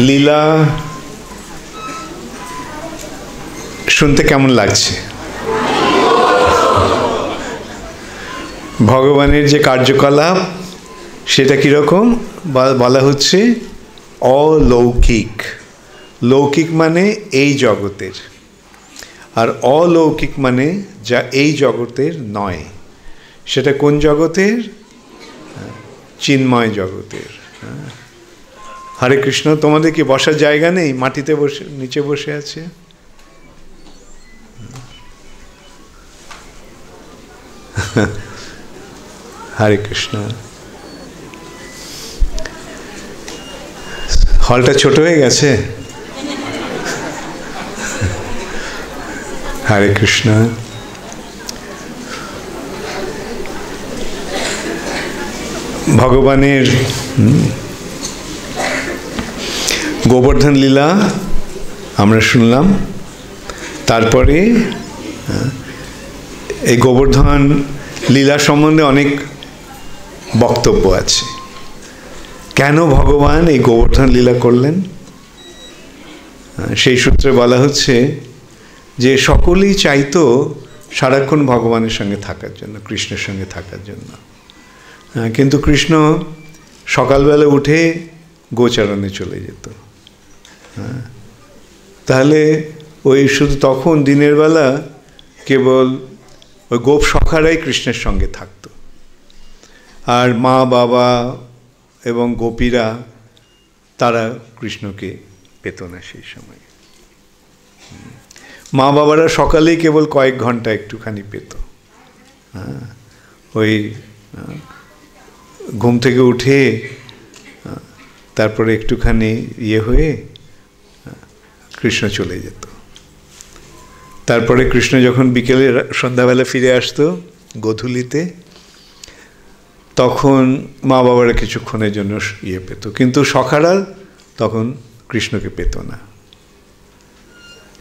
লীলা শুনতে কেমন লাগছে? ভগবানের যে কার্যকলাপ সেটা কীরকম বলা হচ্ছে? অলৌকিক। লৌকিক মানে এই জগতের, আর অলৌকিক মানে যা এই জগতের নয়। সেটা কোন জগতের? চিন্ময় জগতের। হরে কৃষ্ণ। তোমাদের কি বসার জায়গা নেই? মাটিতে বসে, নিচে বসে আছে? হরে কৃষ্ণ। হলটা ছোট হয়ে গেছে? হরে কৃষ্ণ। ভগবানের গোবর্ধন লীলা আমরা শুনলাম। তারপরে এই গোবর্ধন লীলা সম্বন্ধে অনেক বক্তব্য আছে। কেন ভগবান এই গোবর্ধন লীলা করলেন? সেই সূত্রে বলা হচ্ছে যে সকলেই চাইতো সারাক্ষণ ভগবানের সঙ্গে থাকার জন্য, কৃষ্ণের সঙ্গে থাকার জন্য। কিন্তু কৃষ্ণ সকালবেলা উঠে গোচারণে চলে যেত। তাহলে ওই শুধু তখন দিনের বেলা কেবল ওই গোপ সখারাই কৃষ্ণের সঙ্গে থাকতো, আর মা বাবা এবং গোপীরা তারা কৃষ্ণকে পেত না সেই সময়। মা বাবারা সকালেই কেবল কয়েক ঘন্টা একটুখানি পেত। ওই ঘুম থেকে উঠে তারপরে একটুখানি হয়ে কৃষ্ণ চলে যেত। তারপরে কৃষ্ণ যখন বিকেলে সন্ধ্যাবেলা ফিরে আসতো গোধূলিতে, তখন মা বাবারা কিছুক্ষণের জন্য পেত, কিন্তু সখারা তখন কৃষ্ণকে পেত না।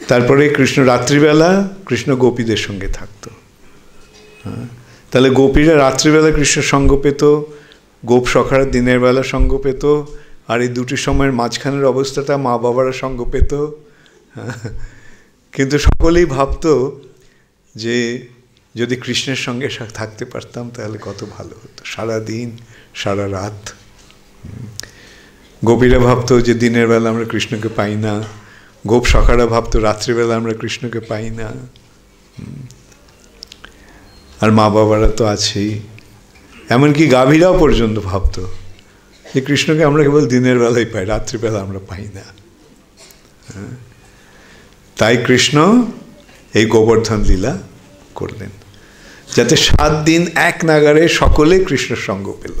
তারপরে কৃষ্ণ রাত্রিবেলা কৃষ্ণ গোপীদের সঙ্গে থাকতো। তাহলে গোপীরা রাত্রিবেলা কৃষ্ণের সঙ্গ পেত, গোপ সখারা দিনের বেলা সঙ্গ পেত, আর এই দুটি সময়ের মাঝখানের অবস্থাটা মা বাবারা সঙ্গ পেত। কিন্তু সকলেই ভাবত যে যদি কৃষ্ণের সঙ্গে থাকতে পারতাম তাহলে কত ভালো হতো, সারা দিন সারা রাত। গোপীরা ভাবতো যে দিনের বেলা আমরা কৃষ্ণকে পাই না, গোপ সখারা ভাবতো রাত্রিবেলা আমরা কৃষ্ণকে পাই না, আর মা বাবারা তো আছেই। এমনকি গাভীরাও পর্যন্ত ভাবতো যে কৃষ্ণকে আমরা কেবল দিনের বেলায় পাই, রাত্রিবেলা আমরা পাই না। তাই কৃষ্ণ এই গোবর্ধন লীলা করলেন, যাতে 7 দিন এক নাগারে সকলে কৃষ্ণের সঙ্গ পেল।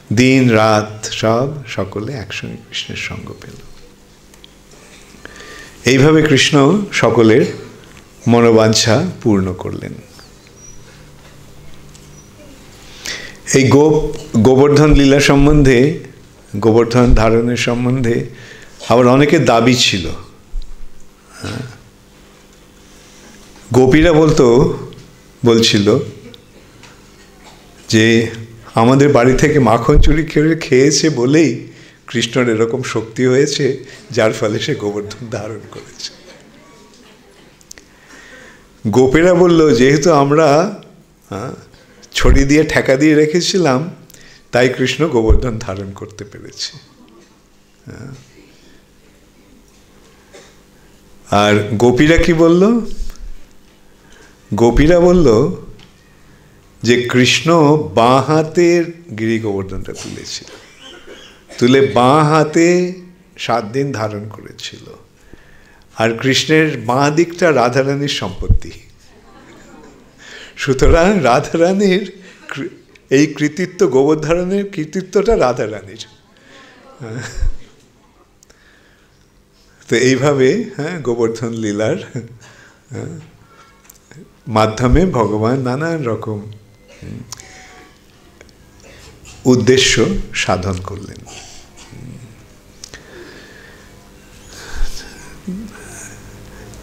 দিন রাত সব সকলে একসঙ্গে কৃষ্ণের সঙ্গ পেল। এইভাবে কৃষ্ণ সকলের মনোবাঞ্ছা পূর্ণ করলেন। এই গোবর্ধন লীলা সম্বন্ধে, গোবর্ধন ধারণের সম্বন্ধে আবার অনেকের দাবি ছিল। গোপীরা বলছিল যে আমাদের বাড়ি থেকে মাখন চুরি করে খেয়েছে বলেই কৃষ্ণর এরকম শক্তি হয়েছে, যার ফলে সে গোবর্ধন ধারণ করেছে। গোপীরা বলল যেহেতু আমরা ছড়ি দিয়ে ঠেকা দিয়ে রেখেছিলাম, তাই কৃষ্ণ গোবর্ধন ধারণ করতে পেরেছে। আর গোপীরা কি বলল? গোপীরা বলল যে কৃষ্ণ বাঁ হাতের গিরি গোবর্ধনটা তুলেছিল, তুলে বাঁ হাতে 7 দিন ধারণ করেছিল, আর কৃষ্ণের বাঁ দিকটা রাধারানীর সম্পত্তি। সুতরাং রাধারানীর এই কৃতিত্ব, গোবর্ধনের কৃতিত্বটা রাধারানীর। তো এইভাবে গোবর্ধন লীলার মাধ্যমে ভগবান নানান রকম উদ্দেশ্য সাধন করলেন।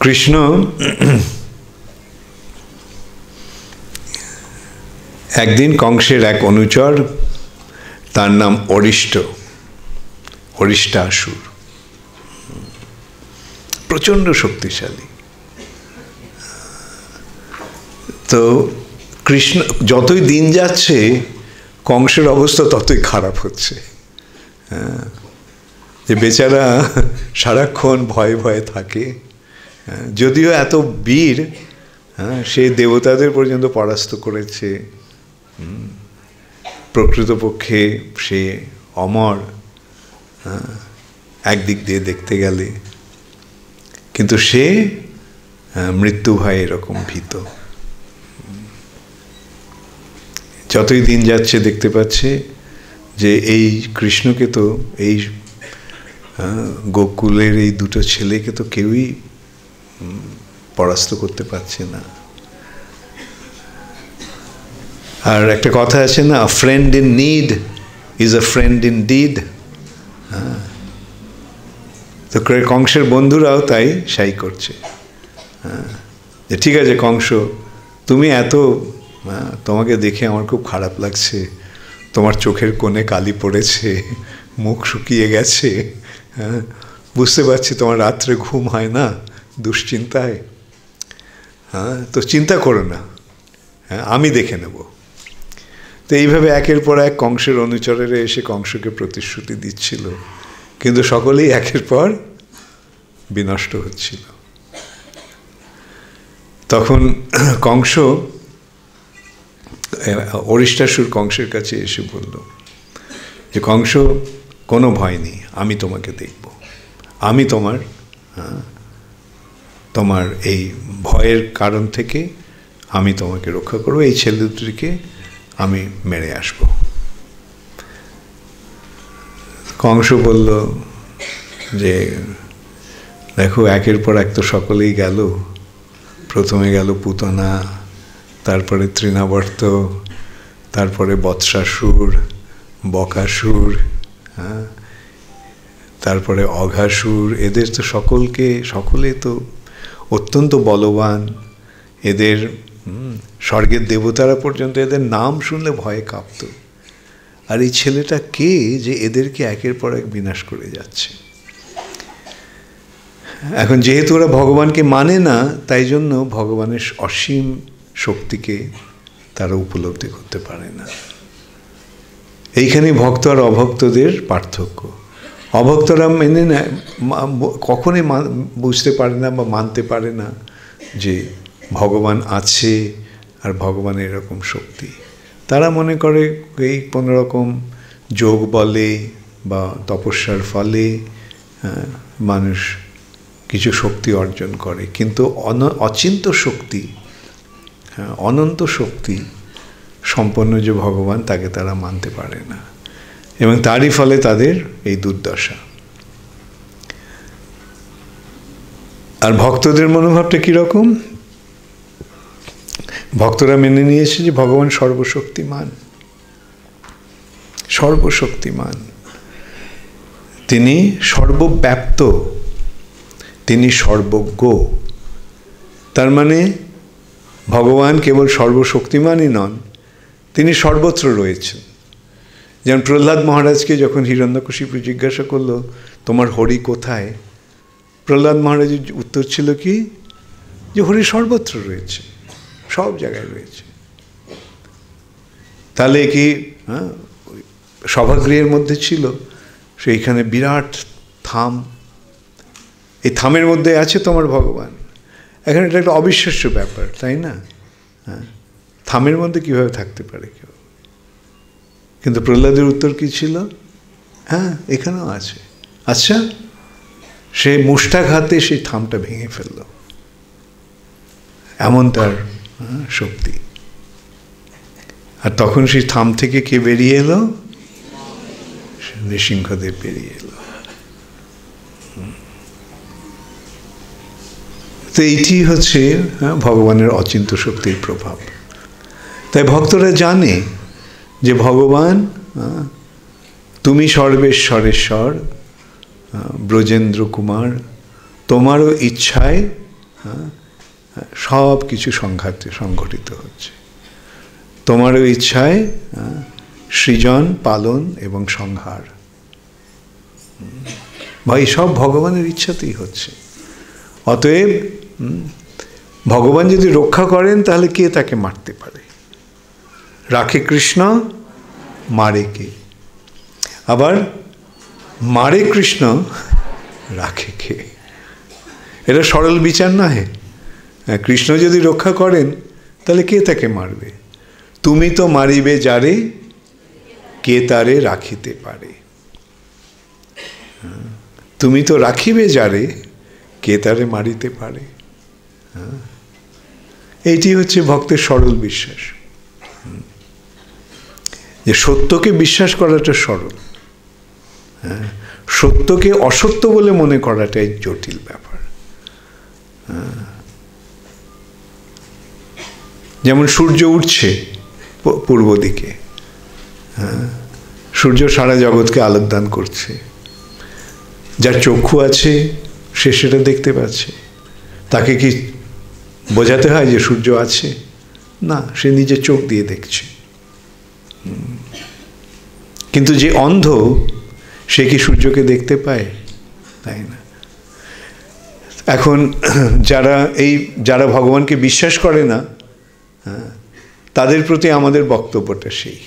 কৃষ্ণ একদিন কংসের এক অনুচর, তার নাম অরিষ্ট, অরিষ্টাসুর, প্রচণ্ড শক্তিশালী। তো কৃষ্ণ, যতই দিন যাচ্ছে কংসের অবস্থা ততই খারাপ হচ্ছে। যে বেচারা সারাক্ষণ ভয়ে ভয়ে থাকে, যদিও এত বীর, সে দেবতাদের পর্যন্ত পরাস্ত করেছে, প্রকৃতপক্ষে সে অমর একদিক দিয়ে দেখতে গেলে, কিন্তু সে মৃত্যু ভয়ে এরকম ভীত। যতই দিন যাচ্ছে দেখতে পাচ্ছে যে এই কৃষ্ণকে তো, এই গোকুলের এই দুটো ছেলেকে তো কেউই পরাস্ত করতে পারছে না। আর একটা কথা আছে না, আ friend in need is a friend in deed. তো কংসের বন্ধুরাও তাই সাই করছে, যে ঠিক আছে কংস, তুমি এত, তোমাকে দেখে আমার খুব খারাপ লাগছে, তোমার চোখের কোণে কালি পড়েছে, মুখ শুকিয়ে গেছে, বুঝতে পারছি তোমার রাত্রে ঘুম হয় না দুশ্চিন্তায়, তো চিন্তা করো না, আমি দেখে নেব। তো এইভাবে একের পর এক কংসের অনুচরেরা এসে কংসকে প্রতিশ্রুতি দিচ্ছিল, কিন্তু সকলেই একের পর বিনষ্ট হচ্ছিল। তখন কংস, অরিষ্টাসুর কংসের কাছে এসে বলল যে কংস, কোনো ভয় নেই, আমি তোমাকে দেখব, আমি তোমার এই ভয়ের কারণ থেকে আমি তোমাকে রক্ষা করব, এই ছেলে দুটিকে আমি মেরে আসব। কংস বলল যে দেখো, একের পর এক তো সকলেই গেল, প্রথমে গেল পুতনা, তারপরে তৃণাবর্ত, তারপরে বৎসাসুর, বকাসুর, তারপরে অঘাসুর, এদের তো সকলে তো অত্যন্ত বলবান, এদের স্বর্গের দেবতারা পর্যন্ত এদের নাম শুনলে ভয়ে কাঁপত। আর এই ছেলেটা কে যে এদেরকে একের পর এক বিনাশ করে যাচ্ছে? এখন যেহেতু ওরা ভগবানকে মানে না, তাই জন্য ভগবানের অসীম শক্তিকে তারা উপলব্ধি করতে পারে না। এইখানেই ভক্ত আর অভক্তদের পার্থক্য। অভক্তরা মেনে নেয়, কখনোই বুঝতে পারে না বা মানতে পারে না যে ভগবান আছে আর ভগবানের এরকম শক্তি। তারা মনে করে এই কোনোরকম যোগ বলে বা তপস্যার ফলে মানুষ কিছু শক্তি অর্জন করে, কিন্তু অচিন্ত শক্তি, অনন্ত শক্তি সম্পন্ন যে ভগবান, তাকে তারা মানতে পারে না, এবং তারই ফলে তাদের এই দুর্দশা। আর ভক্তদের মনোভাবটা কীরকম? ভক্তরা মেনে নিয়েছে যে ভগবান সর্বশক্তিমান, সর্বশক্তিমান, তিনি সর্বব্যাপ্ত, তিনি সর্বজ্ঞ। তার মানে ভগবান কেবল সর্বশক্তিমানই নন, তিনি সর্বত্র রয়েছেন। যেমন প্রহ্লাদ মহারাজকে যখন হিরণ্যকশিপু জিজ্ঞাসা করলো তোমার হরি কোথায়, প্রহ্লাদ মহারাজের উত্তর ছিল কি, যে হরি সর্বত্র রয়েছে, সব জায়গায় রয়েছে। তাহলে কি সভাগৃহের মধ্যে ছিল, সেইখানে বিরাট থাম, এই থামের মধ্যে আছে তোমার ভগবান। এখন এটা একটা অবিশ্বাস্য ব্যাপার, তাই না? থামের মধ্যে কিভাবে থাকতে পারে কেউ? কিন্তু প্রহ্লাদের উত্তর কি ছিল? হ্যাঁ, এখানেও আছে। আচ্ছা, সে মুষ্টাঘাতে সেই থামটা ভেঙে ফেলল, এমন তার শক্তি। আর তখন সেই থাম থেকে কে বেরিয়ে এলো? নৃসিংহদেব বেরিয়ে এলো। তো এইটি হচ্ছে ভগবানের অচিন্ত শক্তির প্রভাব। তাই ভক্তরা জানে যে ভগবান, তুমি সর্বেশ্বরেশ্বর, ব্রজেন্দ্র কুমার, তোমারও ইচ্ছায় সব কিছু সংঘটিত হচ্ছে, তোমারও ইচ্ছায় সৃজন, পালন এবং সংহার। ভাই সব ভগবানের ইচ্ছাতেই হচ্ছে। অতএব ভগবান যদি রক্ষা করেন তাহলে কে তাকে মারতে পারে? রাখে কৃষ্ণ, মারে কে? আবার মারে কৃষ্ণ, রাখে কে? এটা সরল বিচার নয়। কৃষ্ণ যদি রক্ষা করেন তাহলে কে তাকে মারবে? তুমি তো মারিবে যারে, কে তারে রাখিতে পারে। তুমি তো রাখিবে যারে, কে তারে মারিতে পারে। এইটি হচ্ছে ভক্তের সরল বিশ্বাস, যে সত্যকে বিশ্বাস করাটা সরল, সত্যকে অসত্য বলে মনে করাটাই জটিল ব্যাপার। যেমন সূর্য উঠছে পূর্ব দিকে, সূর্য সারা জগৎকে আলোকদান করছে। যার চক্ষু আছে সে সেটা দেখতে পাচ্ছে। তাকে কি বোঝাতে হয় যে সূর্য আছে? না, সে নিজের চোখ দিয়ে দেখছে। কিন্তু যে অন্ধ, সে কি সূর্যকে দেখতে পায়? তাই না। এখন যারা ভগবানকে বিশ্বাস করে না, তাদের প্রতি আমাদের বক্তব্যটা সেই,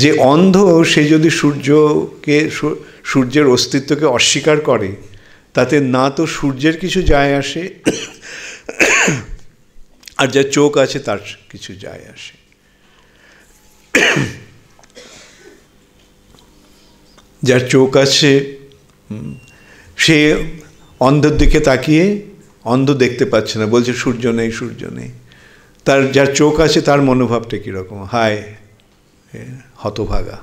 যে অন্ধ সে যদি সূর্যের অস্তিত্বকে অস্বীকার করে, তাতে না তো সূর্যের কিছু যায় আসে, আর যার চোখ আছে তার কিছু যায় আসে। যার চোখ আছে সে অন্ধের দিকে তাকিয়ে অন্ধ দেখতে পাচ্ছে না, বলছে সূর্য নেই, সূর্য নেই। যার চোখ আছে তার মনোভাবটা কীরকম? হায় হতভাগা।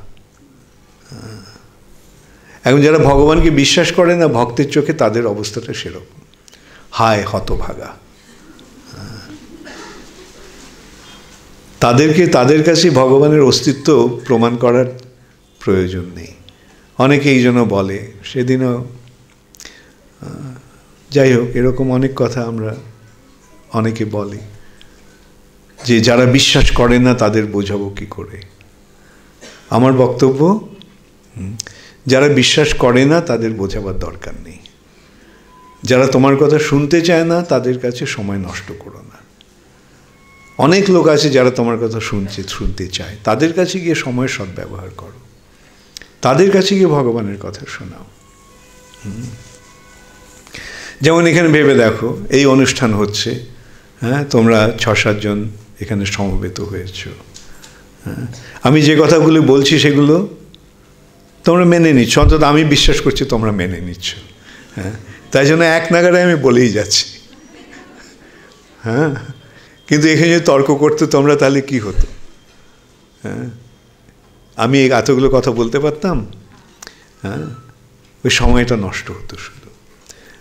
এখন যারা ভগবানকে বিশ্বাস করে না, ভক্তের চোখে তাদের অবস্থাটা সেরকম, হায় হতভাগা। তাদের কাছে ভগবানের অস্তিত্ব প্রমাণ করার প্রয়োজন নেই। অনেকে এই জন্য বলে, সেদিনও যাই হোক, এরকম অনেক কথা আমরা অনেকে বলে যে যারা বিশ্বাস করে না তাদের বোঝাবো কি করে। আমার বক্তব্য, যারা বিশ্বাস করে না তাদের বোঝাবার দরকার নেই। যারা তোমার কথা শুনতে চায় না তাদের কাছে সময় নষ্ট করো না। অনেক লোক আছে যারা তোমার কথা শুনতে চায়, তাদের কাছে গিয়ে সময়ের সদ্ব্যবহার করো, তাদের কাছে গিয়ে ভগবানের কথা শোনাও। যেমন এখানে ভেবে দেখো, এই অনুষ্ঠান হচ্ছে, তোমরা 6-7 জন এখানে সমবেত হয়েছ। আমি যে কথাগুলো বলছি সেগুলো তোমরা মেনে নিচ্ছ, অন্তত আমি বিশ্বাস করছি তোমরা মেনে নিচ্ছ। তাই জন্য এক নাগারে আমি বলেই যাচ্ছি। কিন্তু এখানে যদি তর্ক করতে তোমরা, তাহলে কি হতো? আমি এতগুলো কথা বলতে পারতাম? ওই সময়টা নষ্ট হতো শুধু।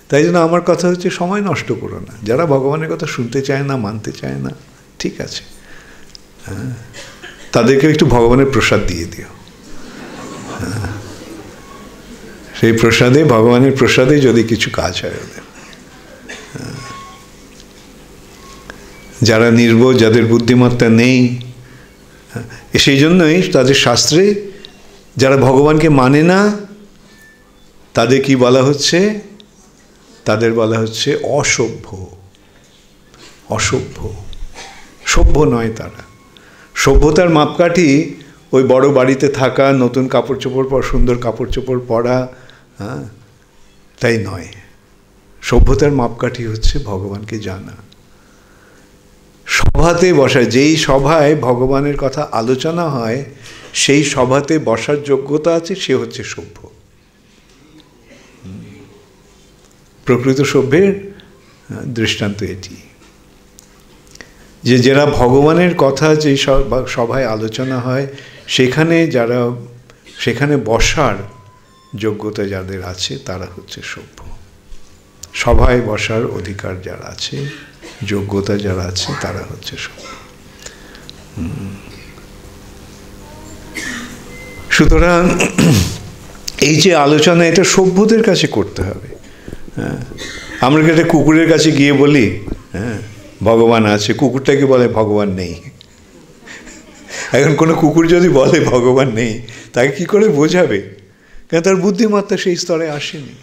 তাই জন্য আমার কথা হচ্ছে, সময় নষ্ট করো না। যারা ভগবানের কথা শুনতে চায় না, মানতে চায় না, ঠিক আছে, তাদেরকে একটু ভগবানের প্রসাদ দিয়ে দিও। সেই প্রসাদে, ভগবানের প্রসাদে যদি কিছু কাজ হয় ওদের। যারা নির্বোধ, যাদের বুদ্ধিমত্তা নেই, সেই জন্যই তাদের শাস্ত্রে যারা ভগবানকে মানে না তাদের কি বলা হচ্ছে? তাদের বলা হচ্ছে অসভ্য। অসভ্য, সভ্য নয় তারা। সভ্যতার মাপকাঠি ওই বড় বাড়িতে থাকা, নতুন কাপড় চোপড় সুন্দর কাপড় চোপড় পরা, তাই নয়। সভ্যতার মাপকাঠি হচ্ছে ভগবানকে জানা। সভাতে বসা, যেই সভায় ভগবানের কথা আলোচনা হয়, সেই সভাতে বসার যোগ্যতা আছে, সে হচ্ছে সভ্য। প্রকৃত সভ্যের দৃষ্টান্ত এটি, যে যারা ভগবানের কথা যে সভায় আলোচনা হয়, সেখানে বসার যোগ্যতা যাদের আছে তারা হচ্ছে সভ্য। সভায় বসার অধিকার যারা আছে, যোগ্যতা যারা আছে, তারা হচ্ছে সভ্য। সুতরাং এই যে আলোচনা, এটা সভ্যদের কাছে করতে হবে। আমরা কি একটা কুকুরের কাছে গিয়ে বলি ভগবান আছে, কুকুরটাকে বলে ভগবান নেই। এখন কোনো কুকুর যদি বলে ভগবান নেই, তাকে কি করে বোঝাবে? কেন তার বুদ্ধিমত্তা সেই স্তরে আসেনি।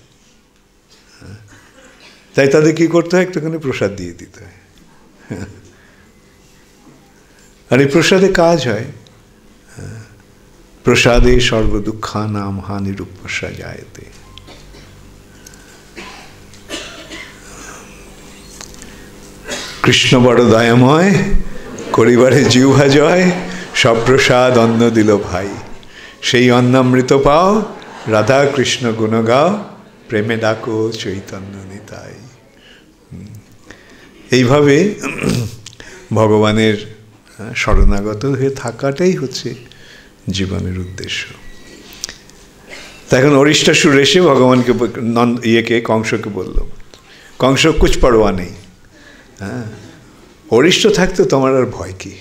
তাই তাদের কি করতে হয়, একটুখানি প্রসাদ দিয়ে দিতে হয়। আর এই প্রসাদে কাজ হয়। প্রসাদে সর্বদুঃখা নাম হানিরূপসা যায়তে। কৃষ্ণ বড় দয়াময়, করিবারে জিহ্বা জয়, সব প্রসাদ অন্ন দিল ভাই। সেই অন্নামৃত পাও, রাধা কৃষ্ণ গুণ গাও, প্রেমে ডাকো চৈতন্য নিতাই। এইভাবে ভগবানের শরণাগত হয়ে থাকাটাই হচ্ছে জীবনের উদ্দেশ্য। তা এখন অরিষ্টাসুর এসে ভগবানকে কংসকে বলল, কংস কুছ পরোয়া নেই, হ্যাঁ, অরিষ্ট থাকতে তোমার আর ভয় কি?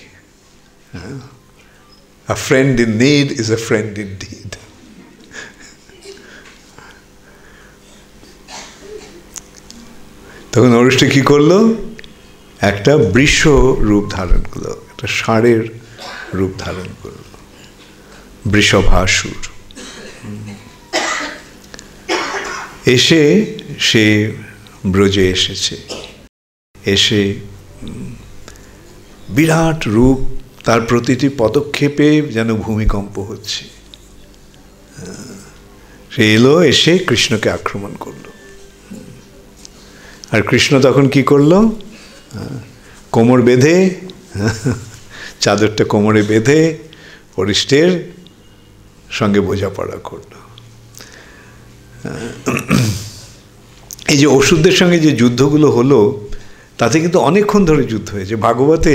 A friend in need is a friend indeed. তখন অরিষ্ট কি করলো, একটা বৃষ রূপ ধারণ করলো, একটা ষাঁড়ের রূপ ধারণ করলো, বৃষভাসুর। এসে সে ব্রজে এসেছে, এসে বিরাট রূপ, তার প্রতিটি পদক্ষেপে যেন ভূমিকম্প হচ্ছে। সে এলো, এসে কৃষ্ণকে আক্রমণ করলো। আর কৃষ্ণ তখন কি করলো, কোমর বেঁধে, চাদরটা কোমরে বেঁধে অরিষ্টের সঙ্গে বোঝাপড়া করলো। এই যে অসুরদের সঙ্গে যে যুদ্ধগুলো হলো, তাতে কিন্তু অনেকক্ষণ ধরে যুদ্ধ হয়েছে। ভাগবতে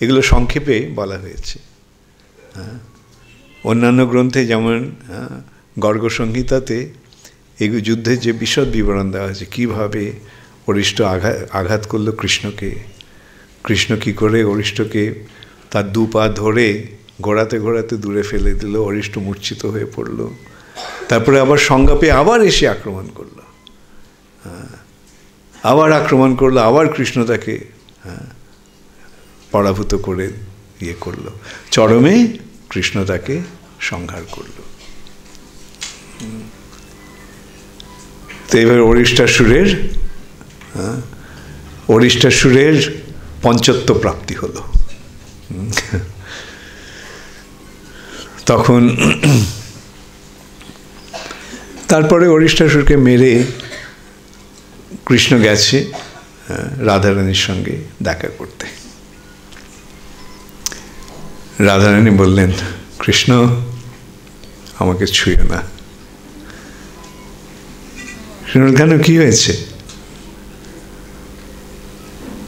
এগুলো সংক্ষেপে বলা হয়েছে। অন্যান্য গ্রন্থে যেমন গর্গ সংহিতাতে এই যুদ্ধের যে বিশদ বিবরণ দেওয়া হয়েছে, কীভাবে অরিষ্ট আঘাত করলো কৃষ্ণকে, কৃষ্ণ কী করে অরিষ্টকে তার দু পা ধরে ঘোরাতে ঘোরাতে দূরে ফেলে দিল, অরিষ্ট মূর্ছিত হয়ে পড়ল, তারপরে আবার সংজ্ঞা পেয়ে আবার এসে আক্রমণ করলো, আবার আক্রমণ করলো, আবার কৃষ্ণ তাকে পরাভূত করে ইয়ে করলো, চরমে কৃষ্ণ তাকে সংহার করল। তো এবার অরিষ্টাসুরের পঞ্চত্ব প্রাপ্তি হলো। তখন তারপরে অরিষ্টাসুরকে মেরে কৃষ্ণ গেছে রাধারানীর সঙ্গে দেখা করতে। রাধারানী বললেন, কৃষ্ণ আমাকে ছুঁয়ে না। কেন, কি হয়েছে?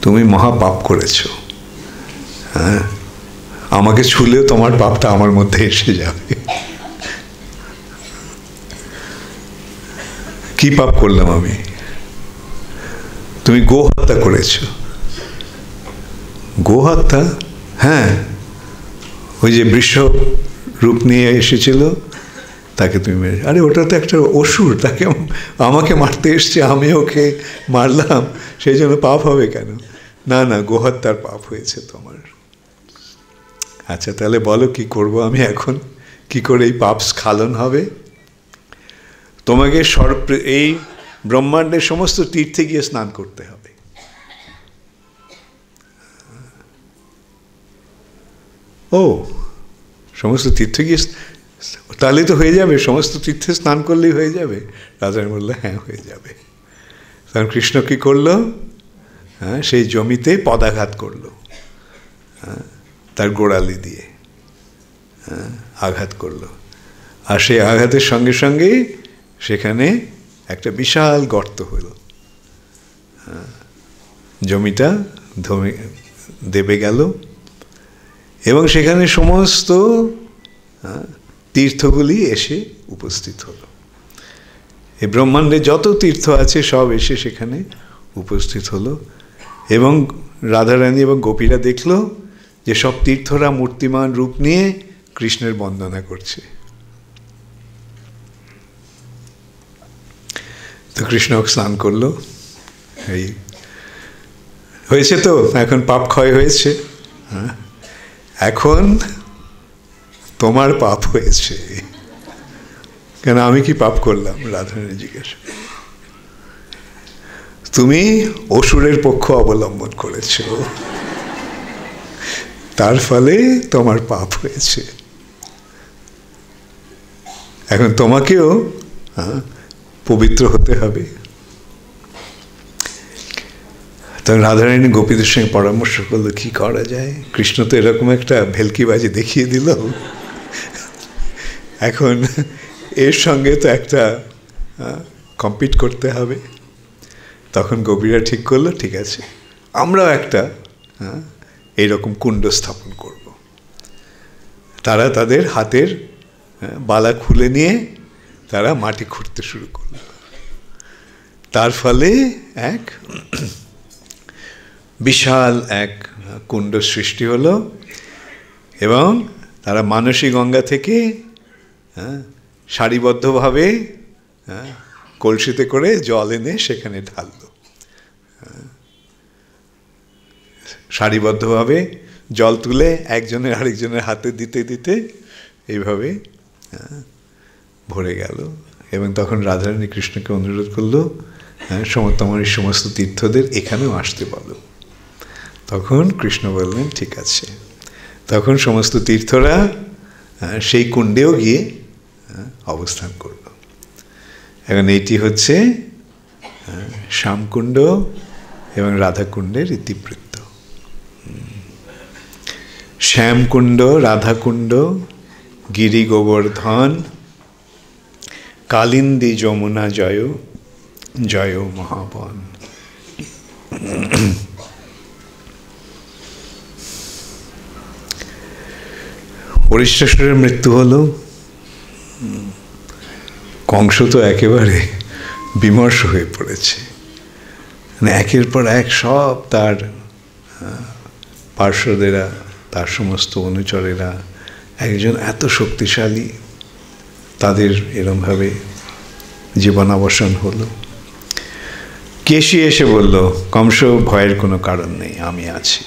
তুমি মহাপাপ করেছ, হ্যাঁ, আমাকে ছুলেও তোমার পাপটা আমার মধ্যে এসে যাবে। কি পাপ করলাম আমি? তুমি গো হত্যা করেছ। গো হত্যা? হ্যাঁ, ওই যে বৃষ রূপ নিয়ে এসেছিল তাকে তুমি মেরে। আরে ওটা তো একটা অসুর, তাকে আমাকে মারতে এসছে, আমি ওকে মারলাম, সেই জন্য পাপ হবে কেন? না না, গোহত্যার পাপ হয়েছে তোমার। আচ্ছা তাহলে বলো কি করব আমি এখন, কি করে এই পাপ স্খালন হবে? তোমাকে এই ব্রহ্মাণ্ডের সমস্ত তীর্থে গিয়ে স্নান করতে হবে। ও, সমস্ত তীর্থে গিয়ে তাহলে তো হয়ে যাবে, সমস্ত তীর্থে স্নান করলেই হয়ে যাবে? রাধারানী বললো, হ্যাঁ হয়ে যাবে। তখন কৃষ্ণ কী করলো, হ্যাঁ, সেই জমিতে পদাঘাত করলো, হ্যাঁ, তার গোড়ালি দিয়ে আঘাত করলো। আর সেই আঘাতের সঙ্গে সঙ্গে সেখানে একটা বিশাল গর্ত হলো, জমিটা দেবে গেল, এবং সেখানে সমস্ত তীর্থগুলি এসে উপস্থিত হলো। এই ব্রহ্মাণ্ডে যত তীর্থ আছে সব এসে সেখানে উপস্থিত হলো, এবং রাধারানী এবং গোপীরা দেখল যে সব তীর্থরা মূর্তিমান রূপ নিয়ে কৃষ্ণের বন্দনা করছে। তো কৃষ্ণ স্নান করলো। এই হয়েছে তো, এখন পাপ ক্ষয় হয়েছে, হ্যাঁ, এখন তোমার পাপ হয়েছে, কেন আমি কি পাপ করলাম? রাধারানী জিজ্ঞাসা, তুমি অসুরের পক্ষ অবলম্বন করেছ, তার ফলে তোমার পাপ হয়েছে। এখন তোমাকেও পবিত্র হতে হবে। তখন রাধারানী গোপীদের সঙ্গে পরামর্শ করলো কি করা যায়। কৃষ্ণ তো এরকম একটা ভেলকিবাজি দেখিয়ে দিল, এখন এর সঙ্গে তো একটা কম্পিট করতে হবে। তখন গোপীরা ঠিক করলো, ঠিক আছে, আমরাও একটা এইরকম কুণ্ড স্থাপন করব। তারা তাদের হাতের বালা খুলে নিয়ে তারা মাটি খুঁড়তে শুরু করল। তার ফলে এক বিশাল এক কুণ্ড সৃষ্টি হলো, এবং তারা মানসী গঙ্গা থেকে সারিবদ্ধভাবে কলসিতে করে জল এনে সেখানে ঢাললো। সারিবদ্ধভাবে জল তুলে একজনের আরেকজনের হাতে দিতে দিতে এইভাবে ভরে গেল। এবং তখন রাধারানী কৃষ্ণকে অনুরোধ করলো, তোমার এই সমস্ত তীর্থদের এখানেও আসতে বলো। তখন কৃষ্ণ বললেন ঠিক আছে। তখন সমস্ত তীর্থরা সেই কুণ্ডেও গিয়ে অবস্থান করল। এখন এইটি হচ্ছে শ্যামকুণ্ড এবং রাধাকুণ্ডের ইতিবৃত্ত। শ্যামকুণ্ড, রাধাকুণ্ড, গিরি গোবর্ধন, কালিন্দী যমুনা জয় জয় মহাবন। হরিশ্চন্দ্রের মৃত্যু হলো। কংস তো একেবারে বিমর্ষ হয়ে পড়েছে। মানে একের পর এক সব তার পার্শ্বদেরা, তার সমস্ত অনুচরেরা, একজন এত শক্তিশালী, তাদের এরমভাবে জীবনাবসান হলো। কেশী এসে বলল, কংস ভয়ের কোনো কারণ নেই, আমি আছি।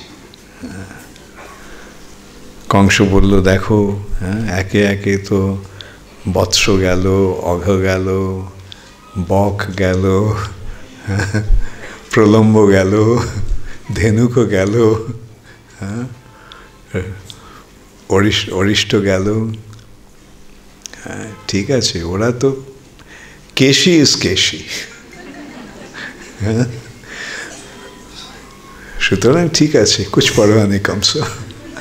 কংস বলল, দেখো একে একে তো বৎস গেল, অঘ গেল, বক গেল, প্রলম্ব গেল, ধেনুক গেল, অরিষ্ট গেল। হ্যাঁ ঠিক আছে, ওরা তো কেশী ইজ কেশী। সুতরাং ঠিক আছে, কুছ পরোয়া নেই কংস,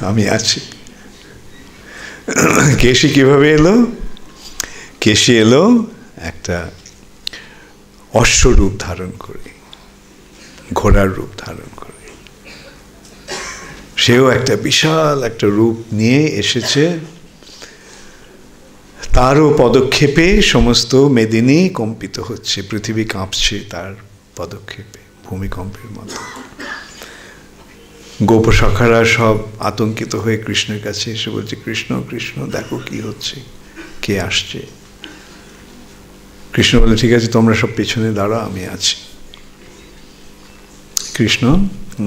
আমি আছি। কেশী কিভাবে এলো? কেশী এলো একটা অশ্বরূপ ধারণ করে, ঘোড়ার রূপ ধারণ করে। সেও একটা বিশাল একটা রূপ নিয়ে এসেছে। তারও পদক্ষেপে সমস্ত মেদিনী কম্পিত হচ্ছে, পৃথিবী কাঁপছে তার পদক্ষেপে, ভূমিকম্পের মতো। গোপসখারা সব আতঙ্কিত হয়ে কৃষ্ণের কাছে এসে বলছে, কৃষ্ণ কৃষ্ণ দেখো কি হচ্ছে, কে আসছে। কৃষ্ণ বলে, ঠিক আছে তোমরা সব পেছনে দাঁড়াও, আমি আছি। কৃষ্ণ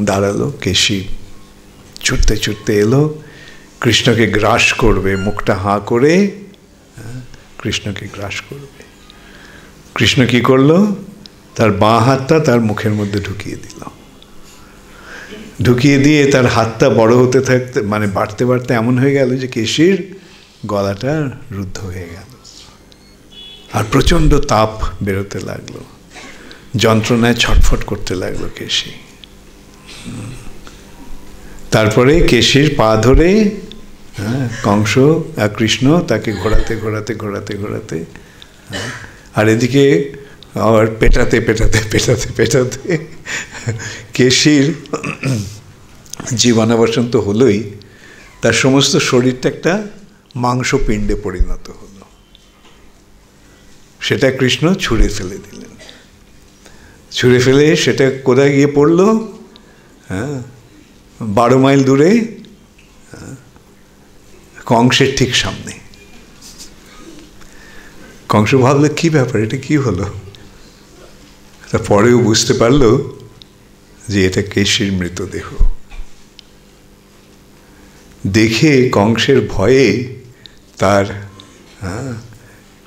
দাঁড়ালো। কেশী ছুটতে ছুটতে এলো, কৃষ্ণকে গ্রাস করবে, মুখটা হাঁ করে কৃষ্ণকে গ্রাস করবে। কৃষ্ণ কি করলো? তার বাঁ হাতটা তার মুখের মধ্যে ঢুকিয়ে দিল। ঢুকিয়ে দিয়ে তার হাতটা বড় হতে থাকতে, মানে বাড়তে বাড়তে এমন হয়ে গেল যে কেশীর গলাটা রুদ্ধ হয়ে গেল, আর প্রচণ্ড তাপ বেরোতে লাগলো, যন্ত্রণায় ছটফট করতে লাগলো কেশী। তারপরে কেশীর পা ধরে কংস আর কৃষ্ণ তাকে ঘোরাতে ঘোরাতে ঘোরাতে ঘোরাতে, আর এদিকে আবার পেটাতে পেটাতে পেটাতে পেটাতে কেশীর জীবনাবসান তো হলোই, তার সমস্ত শরীরটা একটা মাংসপিণ্ডে পরিণত হলো। সেটা কৃষ্ণ ছুঁড়ে ফেলে দিলেন। ছুঁড়ে ফেলে সেটা কোথায় গিয়ে পড়লো? 12 মাইল দূরে কংসের ঠিক সামনে। কংস ভাবলে কি ব্যাপার, এটা কি হলো? পরেও বুঝতে পারলো যে এটা কেশীর মৃতদেহ। দেখে কংসের ভয়ে তার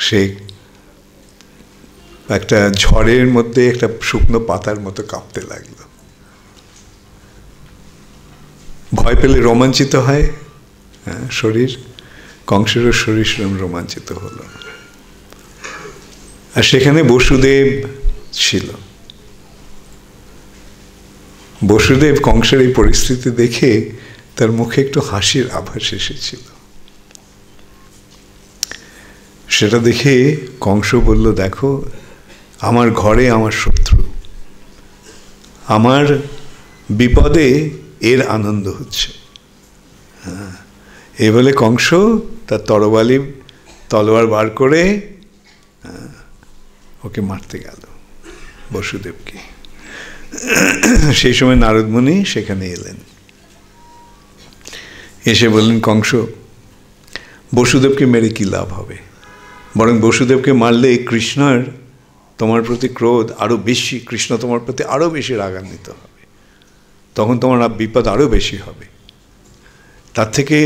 সে একটা ঝড়ের মধ্যে একটা শুকনো পাতার মতো কাঁপতে লাগলো। ভয় পেলে রোমাঞ্চিত হয় শরীর, কংসেরও শরীর সেরকম রোমাঞ্চিত হলো। আর সেখানে বসুদেব ছিল। বসুদেব কংসের এই পরিস্থিতি দেখে তার মুখে একটু হাসির আভাস এসেছিল। সেটা দেখে কংস বলল, দেখো আমার ঘরে আমার শত্রু, আমার বিপদে এর আনন্দ হচ্ছে। এই বলে কংস তার তলোয়ার বার করে ওকে মারতে গেল, বসুদেবকে। সেই সময় নারদ মুনি সেখানে এলেন, এসে বললেন, কংস, বসুদেবকে মেরে কি লাভ হবে? বরং বসুদেবকে মারলে কৃষ্ণের তোমার প্রতি ক্রোধ আরো বেশি, কৃষ্ণ তোমার প্রতি আরো বেশি রাগান্বিত হবে, তখন তোমার বিপদ আরো বেশি হবে। তার থেকে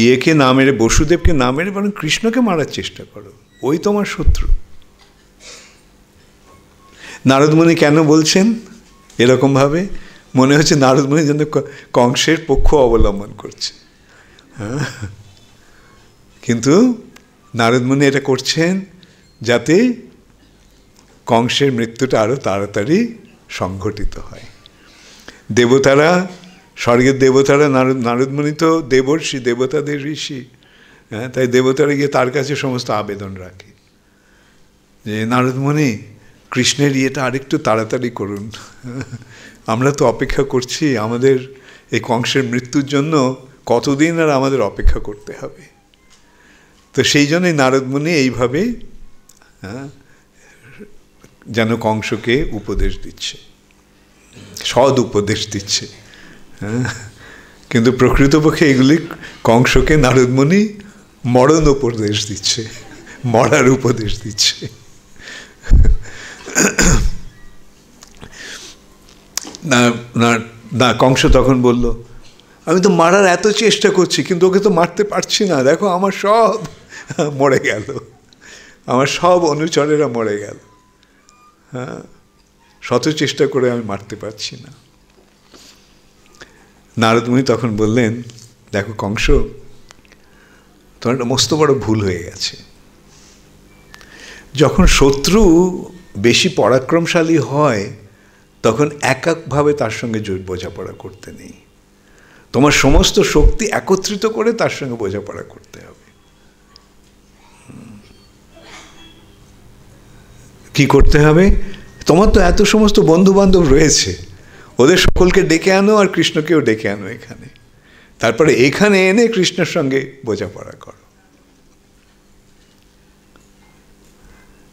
ইয়েকে না মেরে, বসুদেবকে না মেরে বরং কৃষ্ণকে মারার চেষ্টা করো, ওই তোমার শত্রু। নারদমুনি কেন বলছেন এরকম ভাবে? মনে হচ্ছে নারদমুনি যেন কংসের পক্ষ অবলম্বন করছে। কিন্তু নারদমুনি এটা করছেন যাতে কংসের মৃত্যুটা আরো তাড়াতাড়ি সংঘটিত হয়। দেবতারা, স্বর্গের দেবতারা, নারদমুনি তো দেবর্ষি, দেবতাদের ঋষি, তাই দেবতারা গিয়ে তার কাছে সমস্ত আবেদন রাখে যে নারদমুনি, কৃষ্ণের ইয়েটা আরেকটু তাড়াতাড়ি করুন, আমরা তো অপেক্ষা করছি, আমাদের এই কংসের মৃত্যুর জন্য কতদিন আর আমাদের অপেক্ষা করতে হবে। তো সেই জন্যই নারদমুনি এইভাবে যেন কংসকে উপদেশ দিচ্ছে, সদ উপদেশ দিচ্ছে। কিন্তু প্রকৃতপক্ষে এগুলি কংসকে নারদমুনি মরণ উপদেশ দিচ্ছে, মরার উপদেশ দিচ্ছে। না, কংস তখন বলল, আমি তো মারার এত চেষ্টা করছি কিন্তু ওকে তো মারতে পারছি না, দেখো আমার সব মরে গেল, আমার সব অনুচরেরা মরে গেল, শত চেষ্টা করে আমি মারতে পারছি না। নারদমুনি তখন বললেন, দেখো কংস, তোমার একটা মস্ত বড় ভুল হয়ে গেছে। যখন শত্রু বেশি পরাক্রমশালী হয় তখন এককভাবে তার সঙ্গে বোঝাপড়া করতে নেই, তোমার সমস্ত শক্তি একত্রিত করে তার সঙ্গে বোঝাপড়া করতে হবে। কি করতে হবে? তোমার তো এত সমস্ত বন্ধু বান্ধব রয়েছে, ওদের সকলকে ডেকে আনো আর কৃষ্ণকেও ডেকে আনো এখানে, তারপরে এখানে এনে কৃষ্ণের সঙ্গে বোঝাপড়া করো।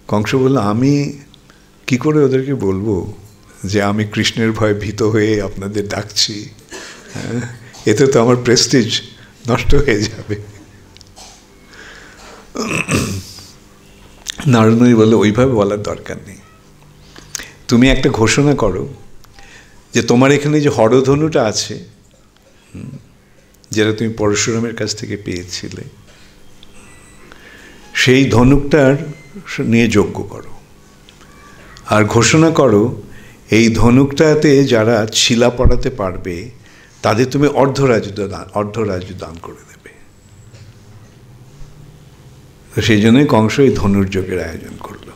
কংস বলল, আমি কি করে ওদেরকে বলবো যে আমি কৃষ্ণের ভয়ে ভীত হয়ে আপনাদের ডাকছি? এতে তো আমার প্রেস্টিজ নষ্ট হয়ে যাবে। নারদমুনি বলল, ওইভাবে বলার দরকার নেই, তুমি একটা ঘোষণা করো যে তোমার এখানে যে হরধনুটা আছে, যেটা তুমি পরশুরামের কাছ থেকে পেয়েছিলে, সেই ধনুকটার নিয়ে যজ্ঞ করো, আর ঘোষণা করো এই ধনুকটাতে যারা ছিলা পড়াতে পারবে তাদের তুমি অর্ধরাজ্য দান করে দেবে। তো সেই জন্যই কংস এই ধনুর্যজ্ঞের আয়োজন করলো,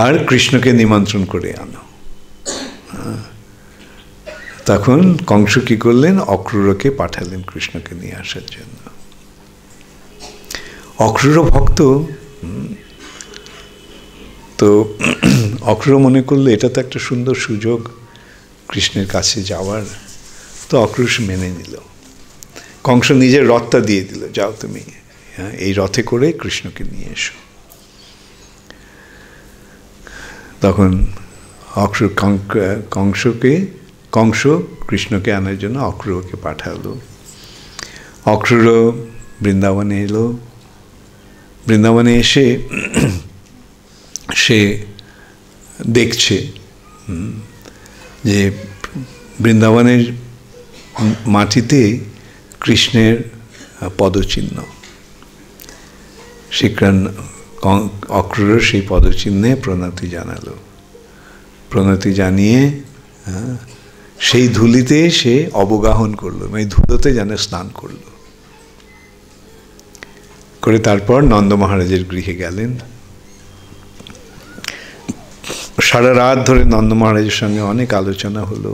আর কৃষ্ণকে নিমন্ত্রণ করে আনো। তখন কংস কি করলেন? অক্রূরকে পাঠালেন কৃষ্ণকে নিয়ে আসার জন্য। অক্রূর ভক্ত, তো অক্রূর মনে করলো এটা তো একটা সুন্দর সুযোগ কৃষ্ণের কাছে যাওয়ার, তো অক্রূর মেনে নিল। কংস নিজের রথটা দিয়ে দিল, যাও তুমি এই রথে করে কৃষ্ণকে নিয়ে এসো। তখন কংস কৃষ্ণকে আনার জন্য অক্রূরকে পাঠালো। অক্রূর বৃন্দাবনে এলো। বৃন্দাবনে এসে সে দেখছে যে বৃন্দাবনের মাটিতে কৃষ্ণের পদচিহ্ন। অক্রূর সেই পদচিহ্নে প্রণতি জানালো। প্রণতি জানিয়ে সেই ধুলিতে সে অবগাহন করলো, মানে ধুলোতে যেন স্নান করলো, করে তারপর নন্দ মহারাজের গৃহে গেলেন। সারা রাত ধরে নন্দ মহারাজের সঙ্গে অনেক আলোচনা হলো।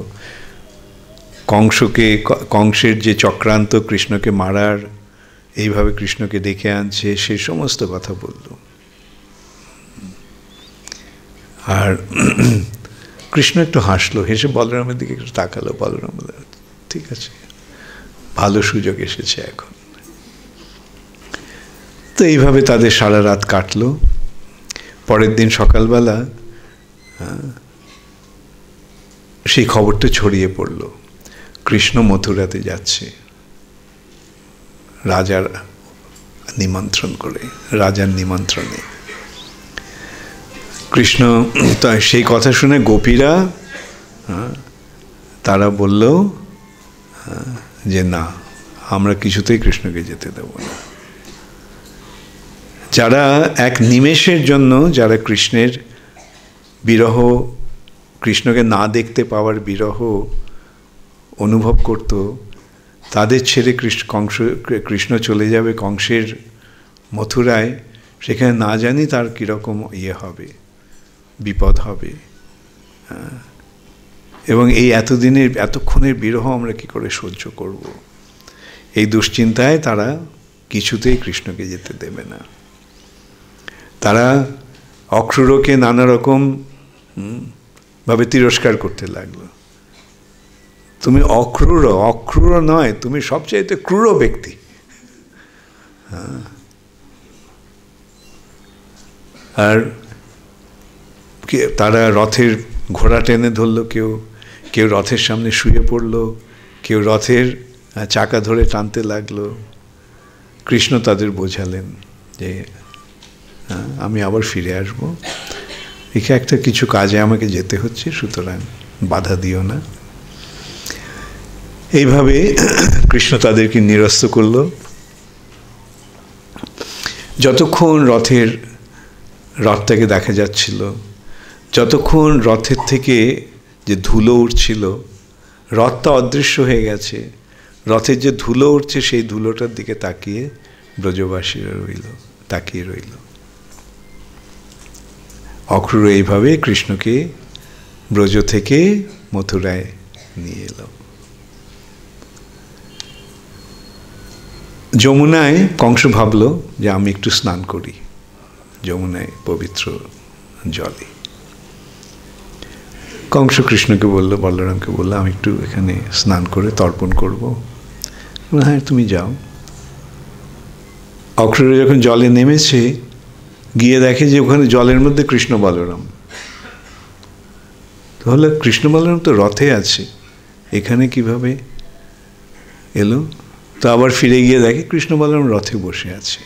কংসের যে চক্রান্ত কৃষ্ণকে মারার, এইভাবে কৃষ্ণকে ডেকে আনছে, সে সমস্ত কথা বলল। আর কৃষ্ণ একটু হাসলো, হেসে বলরামের দিকে একটু তাকালো। বলরাম বলল, ঠিক আছে, ভালো সুযোগ এসেছে এখন। তো এইভাবে তাদের সারা রাত কাটলো। পরের দিন সকালবেলা সেই খবরটা ছড়িয়ে পড়ল, কৃষ্ণ মথুরাতে যাচ্ছে রাজার নিমন্ত্রণ করে, রাজার নিমন্ত্রণে। কৃষ্ণ সেই কথা শুনে গোপীরা তারা বলল যে না, আমরা কিছুতেই কৃষ্ণকে যেতে দেব না। যারা এক নিমেষের জন্য, যারা কৃষ্ণের বিরহ, কৃষ্ণকে না দেখতে পাওয়ার বিরহ অনুভব করত, তাদের ছেড়ে কৃষ্ণ চলে যাবে কংসের মথুরায়, সেখানে না জানি তার কীরকম হবে, বিপদ হবে। এবং এই এতক্ষণের বিরহ আমরা কি করে সহ্য করব, এই দুশ্চিন্তায় তারা কিছুতেই কৃষ্ণকে যেতে দেবে না। তারা অক্রূরকে নানা রকম ভাবে তিরস্কার করতে লাগলো। তুমি অক্রূর নয়, তুমি সবচাইতে ক্রূর ব্যক্তি। আর তারা রথের ঘোড়া টেনে ধরলো, কেউ রথের সামনে শুয়ে পড়লো, কেউ রথের চাকা ধরে টানতে লাগলো। কৃষ্ণ তাদের বোঝালেন যে আমি আবার ফিরে আসব, এখানে একটা কিছু কাজে আমাকে যেতে হচ্ছে, সুতরাং বাধা দিও না। এইভাবে কৃষ্ণ তাদেরকে নিরস্ত করল। যতক্ষণ রথটাকে দেখা যাচ্ছিল, যতক্ষণ রথের থেকে যে ধুলো উঠছিল, রথটা অদৃশ্য হয়ে গেছে, রথের যে ধুলো উঠছে সেই ধুলোটার দিকে তাকিয়ে ব্রজবাসীরা তাকিয়ে রইল। অক্রূর এইভাবে কৃষ্ণকে ব্রজ থেকে মথুরায় নিয়ে এলো। যমুনায় কংস ভাবল যে আমি একটু স্নান করি যমুনায় পবিত্র জলে। কংস কৃষ্ণকে বলল, বলরামকে বলল, আমি একটু এখানে স্নান করে তর্পণ করব। হ্যাঁ, তুমি যাও। অক্রূর যখন জলে নেমেছে, গিয়ে দেখে যে ওখানে জলের মধ্যে কৃষ্ণ বলরাম। তাহলে কৃষ্ণ বলরাম তো রথে আছে, এখানে কিভাবে এলো? তো আবার ফিরে গিয়ে দেখে কৃষ্ণ বলরাম রথে বসে আছে।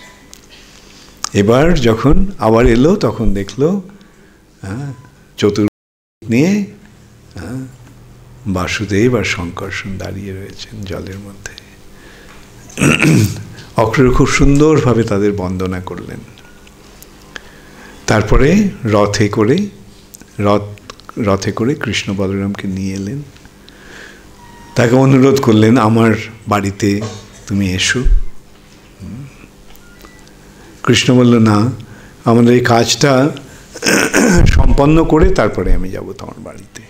এবার যখন আবার এলো, তখন দেখলো চতুর্ভুজ নিয়ে বাসুদেব আর শঙ্কর্ষণ দাঁড়িয়ে রয়েছেন জলের মধ্যে। অক্রূর খুব সুন্দরভাবে তাদের বন্দনা করলেন। তারপরে রথে করে কৃষ্ণ বলরামকে নিয়ে এলেন। তাকে অনুরোধ করলেন, আমার বাড়িতে তুমি এসো। কৃষ্ণ বলল, না, আমাদের এই কাজটা সম্পন্ন করে তারপরে আমি যাব তোমার বাড়িতে।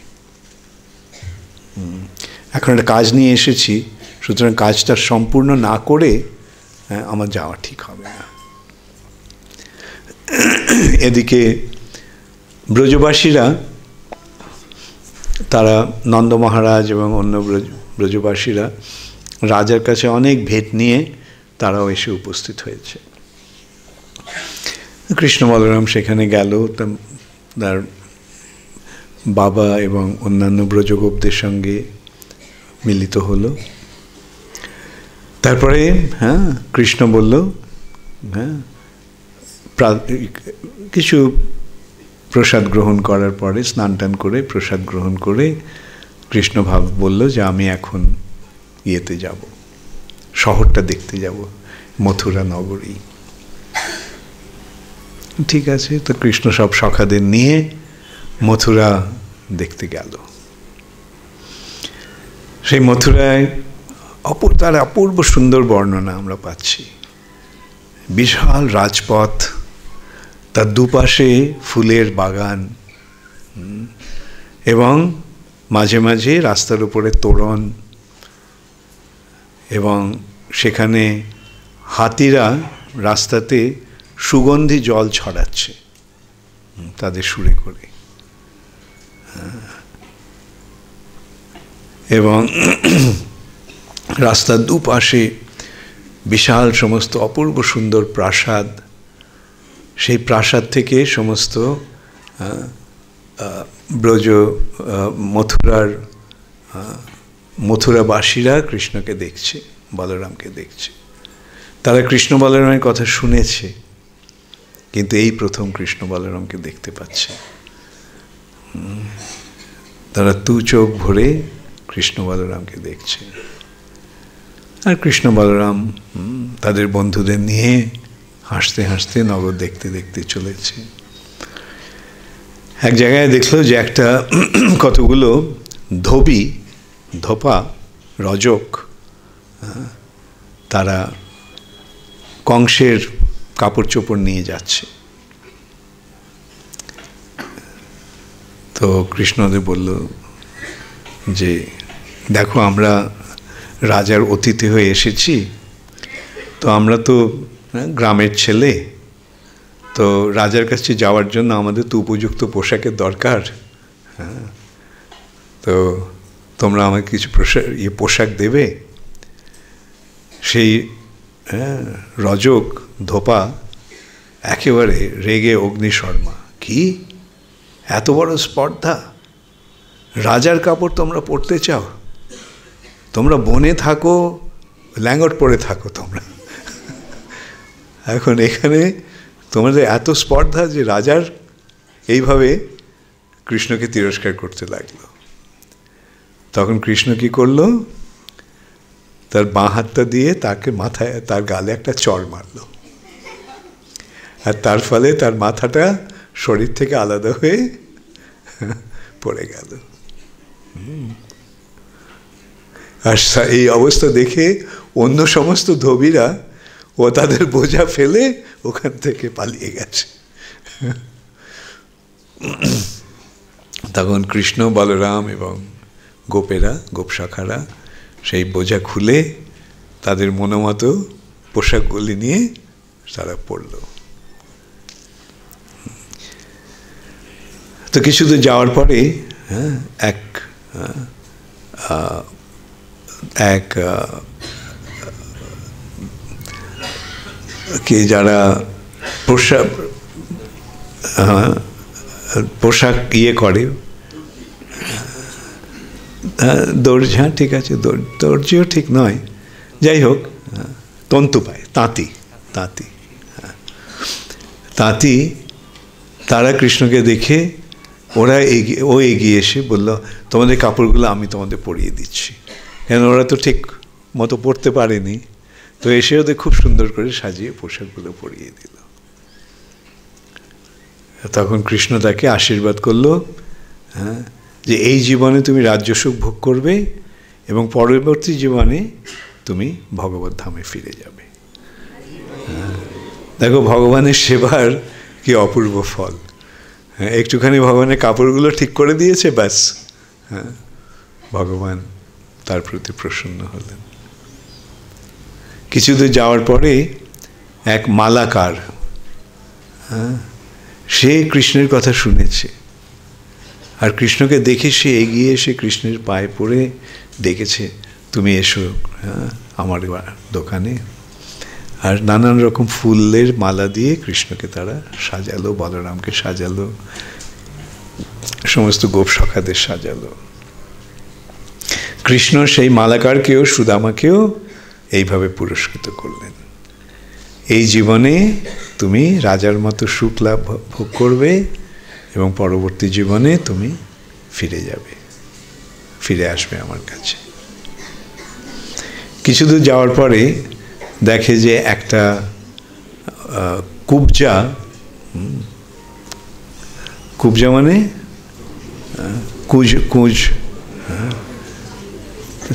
এখন একটা কাজ নিয়ে এসেছি, সুতরাং কাজটা সম্পূর্ণ না করে আমার যাওয়া ঠিক হবে না। এদিকে ব্রজবাসীরা, তারা নন্দ মহারাজ এবং অন্য ব্রজবাসীরা রাজার কাছে অনেক ভেট নিয়ে তারাও এসে উপস্থিত হয়েছে। কৃষ্ণ বলরাম সেখানে গেল, তার বাবা এবং অন্যান্য ব্রজগোপদের সঙ্গে মিলিত হলো। তারপরে কৃষ্ণ বলল, কিছু প্রসাদ গ্রহণ করার পরে, স্নান টান করে প্রসাদ গ্রহণ করে কৃষ্ণ বলল যে আমি এখন ইয়েতে যাব, শহরটা দেখতে যাব, মথুরা নগরী। ঠিক আছে। তো কৃষ্ণ সব সখাদের নিয়ে মথুরা দেখতে গেল। সেই মথুরায় তার অপূর্ব সুন্দর বর্ণনা আমরা পাচ্ছি। বিশাল রাজপথ, তার দুপাশে ফুলের বাগান, এবং মাঝে মাঝে রাস্তার উপরে তোরণ, এবং সেখানে হাতিরা রাস্তাতে সুগন্ধি জল ছড়াচ্ছে তাদের সুরে করে, এবং রাস্তার দুপাশে বিশাল সমস্ত অপূর্ব সুন্দর প্রাসাদ। সেই প্রাসাদ থেকে সমস্ত ব্রজ মথুরাবাসীরা কৃষ্ণকে দেখছে, বলরামকে দেখছে। তারা কৃষ্ণ বলরামের কথা শুনেছে, কিন্তু এই প্রথম কৃষ্ণ বলরামকে দেখতে পাচ্ছে। তারা দু চোখ ভরে কৃষ্ণ বলরামকে দেখছে। আর কৃষ্ণ বলরাম তাদের বন্ধুদের নিয়ে হাসতে হাসতে নগর দেখতে দেখতে চলেছে। এক জায়গায় দেখলো যে একটা কতগুলো ধোপা রজক তারা কংসের কাপড় চোপড় নিয়ে যাচ্ছে। তো কৃষ্ণদেব বলল যে দেখো, আমরা রাজার অতিথি হয়ে এসেছি, তো আমরা তো গ্রামের ছেলে, তো রাজার কাছে যাওয়ার জন্য আমাদের তো উপযুক্ত পোশাকের দরকার। তো তোমরা আমাকে কিছু পোশাক দেবে? সেই রজক ধোপা একেবারে রেগে অগ্নিশর্মা, কি এত বড় স্পর্ধা! রাজার কাপড় তোমরা পরতে চাও? তোমরা বনে থাকো, ল্যাঙ্গট পরে থাকো তোমরা। এখন এখানে তোমাদের এত স্পর্ধা যে রাজার এইভাবে কৃষ্ণকে তিরস্কার করতে লাগলো। তখন কৃষ্ণ কি করলো? তার বাঁ হাতটা দিয়ে তাকে মাথায়, তার গালে একটা চড় মারলো, আর তার ফলে তার মাথাটা শরীর থেকে আলাদা হয়ে পড়ে গেল। আর এই অবস্থা দেখে অন্য সমস্ত ধোবিরা ও তাদের বোঝা ফেলে ওখান থেকে পালিয়ে গেছে। তখন কৃষ্ণ, বলরাম এবং গোপশাখারা সেই বোঝা খুলে তাদের মনোমতো পোশাকগুলি নিয়ে তারা পড়ল। তো কিছু দূর যাওয়ার পরে যারা পোশাক ইয়ে করে, দর্জি, হ্যাঁ ঠিক আছে, দর্জিও ঠিক নয়, যাই হোক, তন্তু পায়, তাঁতি, তারা কৃষ্ণকে দেখে ও এগিয়ে এসে বলল, তোমাদের কাপড়গুলো আমি তোমাদের পরিয়ে দিচ্ছি। কেন ওরা তো ঠিক মতো পরতে পারেনি, তো এসে ওদের খুব সুন্দর করে সাজিয়ে পোশাকগুলো পরিয়ে দিল। তখন কৃষ্ণ তাকে আশীর্বাদ করলো, যে এই জীবনে তুমি রাজ্যসুখ ভোগ করবে এবং পরবর্তী জীবনে তুমি ভগবত ধামে ফিরে যাবে। দেখো ভগবানের সেবার কি অপূর্ব ফল। একটুখানি ভগবানের কাপড়গুলো ঠিক করে দিয়েছে, ব্যাস ভগবান তার প্রতি প্রসন্ন হলেন। কিছু দূর যাওয়ার পরে এক মালাকার, সে কৃষ্ণের কথা শুনেছে, আর কৃষ্ণকে দেখে সে এগিয়ে এসে কৃষ্ণের পায়ে পড়ে ডেকেছে, তুমি এসো আমার দোকানে। আর নানান রকম ফুলের মালা দিয়ে কৃষ্ণকে তারা সাজালো, বলরামকে সাজালো, সমস্ত গোপ সখাদের সাজালো। কৃষ্ণ সেই মালাকারকেও, সুদামাকেও এইভাবে পুরস্কৃত করলেন। এই জীবনে তুমি রাজার মতো সুখ লাভ ভোগ করবে এবং পরবর্তী জীবনে তুমি ফিরে আসবে আমার কাছে। কিছু দূর যাওয়ার পরে দেখে যে একটা কুবজা কুবজা মানে কুজ কুজ,